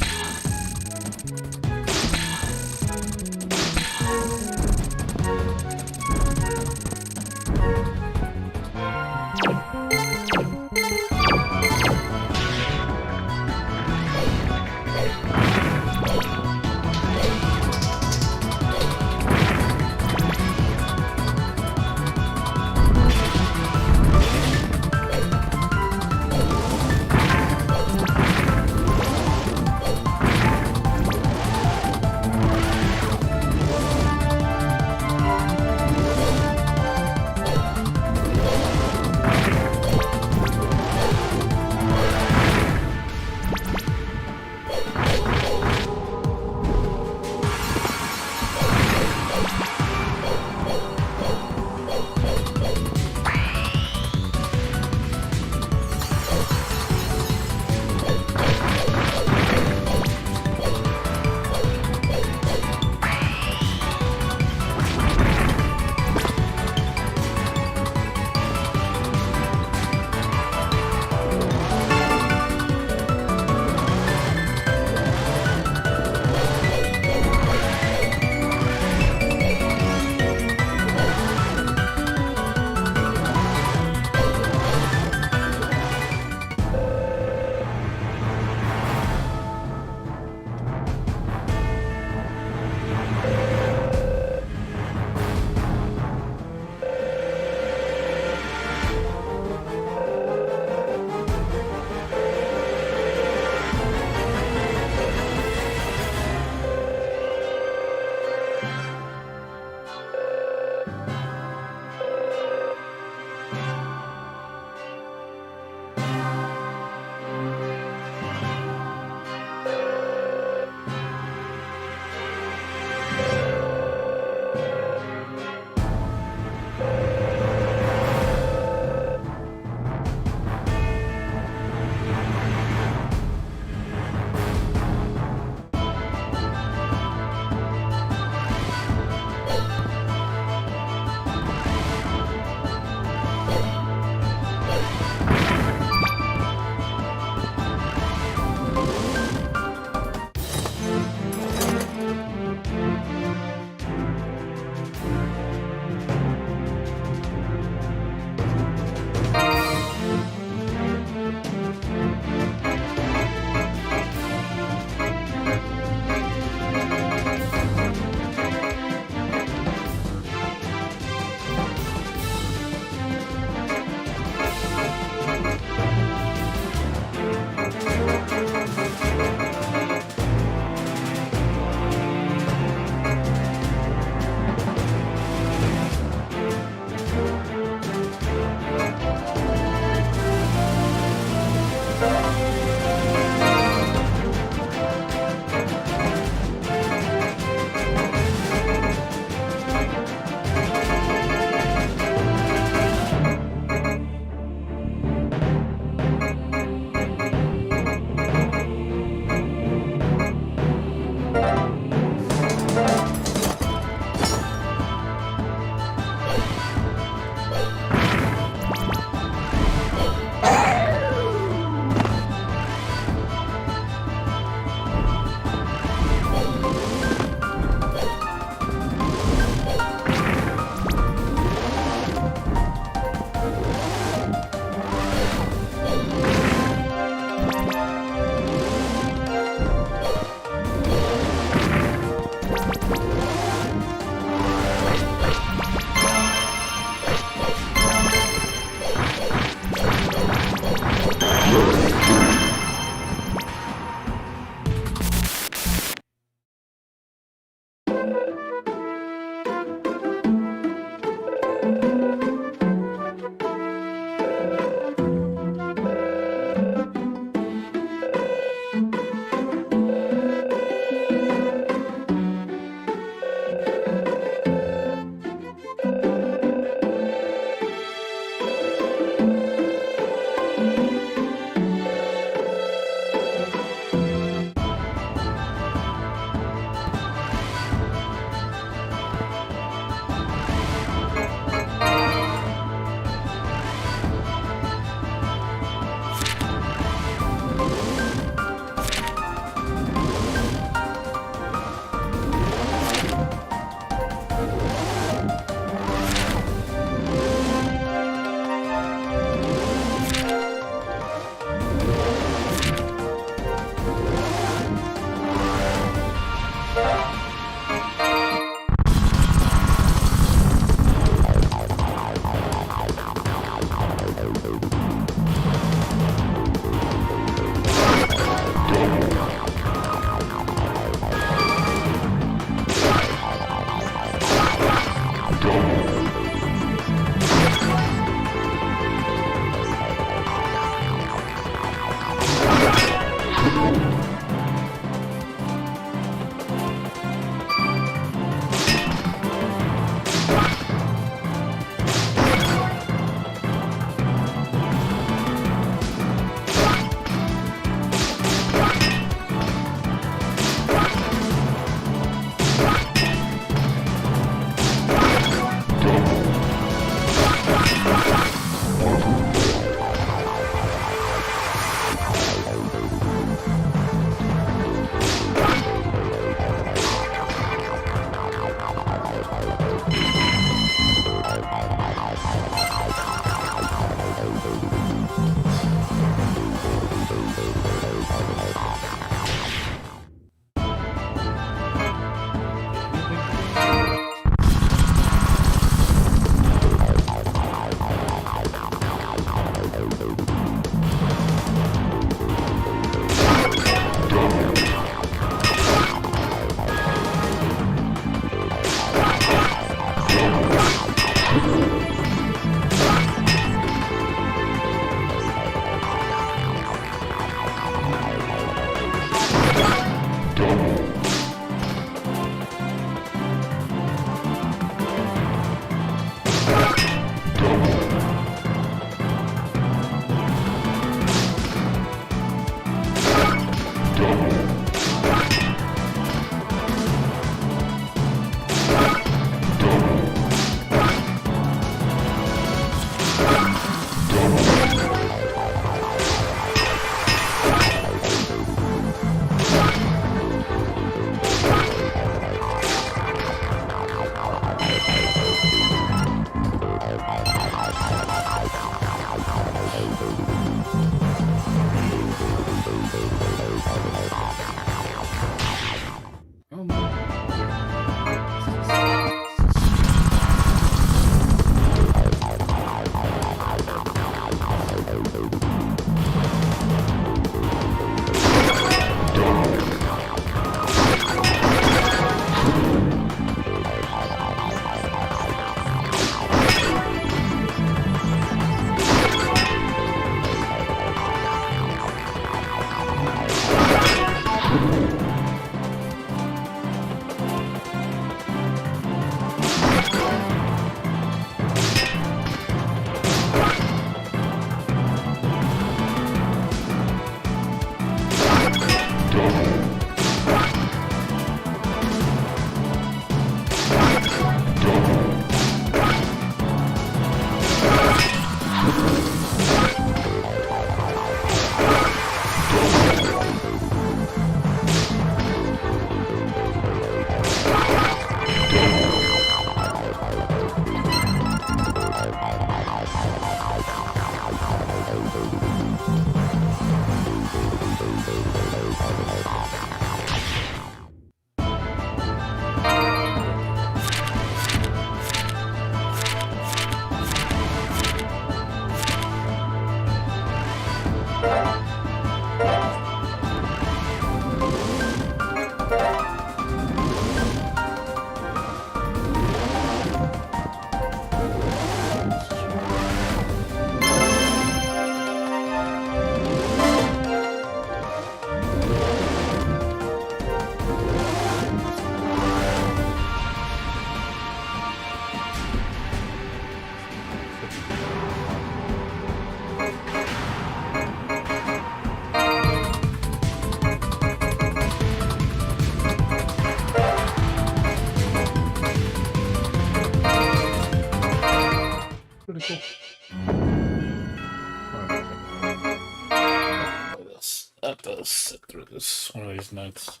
have to sit through this one of these nights.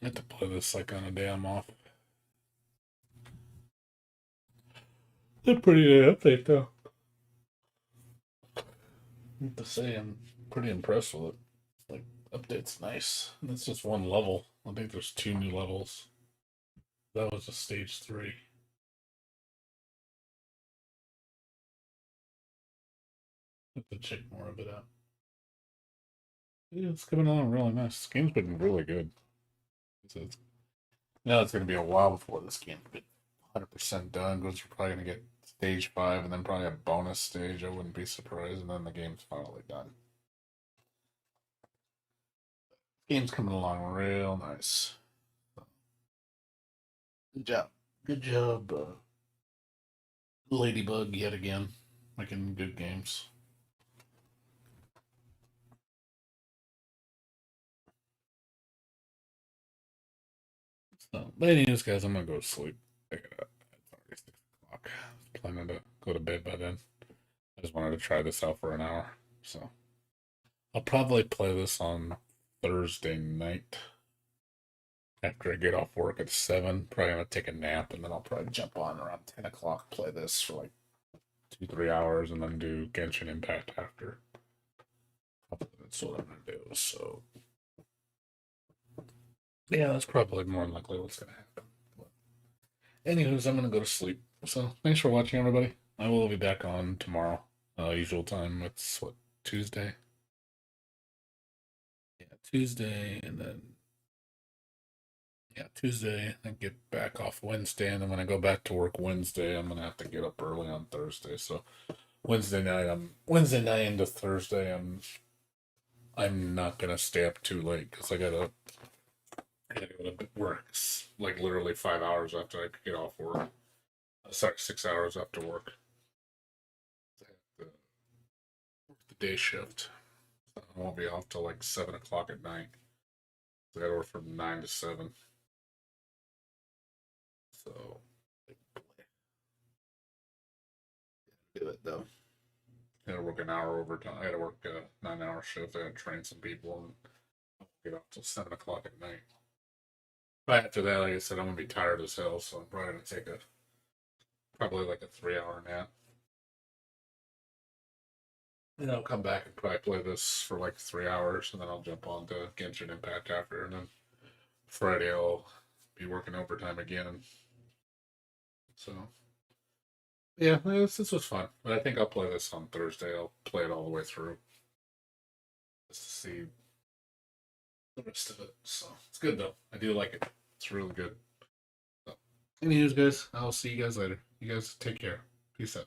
I have to play this like on a day I'm off. They're pretty good update though. I have to say I'm pretty impressed with it. Like update's nice. And it's just one level. I think there's 2 new levels. That was a stage 3. Have to check more of it out. Yeah, it's coming along really nice. This game's been really good. It's now it's gonna be a while before this game's been 100% done. Because we're probably gonna get stage 5 and then probably a bonus stage. I wouldn't be surprised, and then the game's finally done. Game's coming along real nice. Good job. Good job, Ladybug, yet again. Making good games. So, but anyways, guys, I'm gonna go to sleep. Pick it up. It's already 6 o'clock. I was planning to go to bed by then. I just wanted to try this out for an hour. So, I'll probably play this on Thursday night. After I get off work at 7, probably gonna take a nap, and then I'll probably jump on around 10 o'clock, play this for like 2-3 hours, and then do Genshin Impact after. That's what I'm gonna do. So, yeah, that's probably more than likely what's gonna happen. But anywho's, I'm gonna go to sleep. So, thanks for watching, everybody. I will be back on tomorrow, usual time. It's what, Tuesday? Yeah, Tuesday, and then Tuesday, and get back off Wednesday, and then when I go back to work Wednesday, I'm gonna have to get up early on Thursday. So Wednesday night into Thursday, I'm not gonna stay up too late because I gotta go to work. It's like literally 5 hours after I get off work. Sorry, 6 hours after work. I have to work the day shift. I won't be off till like 7 o'clock at night. So I gotta work from 9 to 7. So do it though. I gotta work an hour overtime. I gotta work a 9-hour shift. I gotta train some people and get off till 7 o'clock at night. Right after that, like I said, I'm gonna be tired as hell, so I'm probably gonna take probably like a 3-hour nap. And I'll come back and probably play this for like 3 hours, and then I'll jump on to Genshin Impact after, and then Friday I'll be working overtime again. So yeah, this was fun. But I think I'll play this on Thursday. I'll play it all the way through. Just to see the rest of it. So it's good though. I do like it. It's really good. So, anyways, guys, I'll see you guys later. You guys take care. Peace out.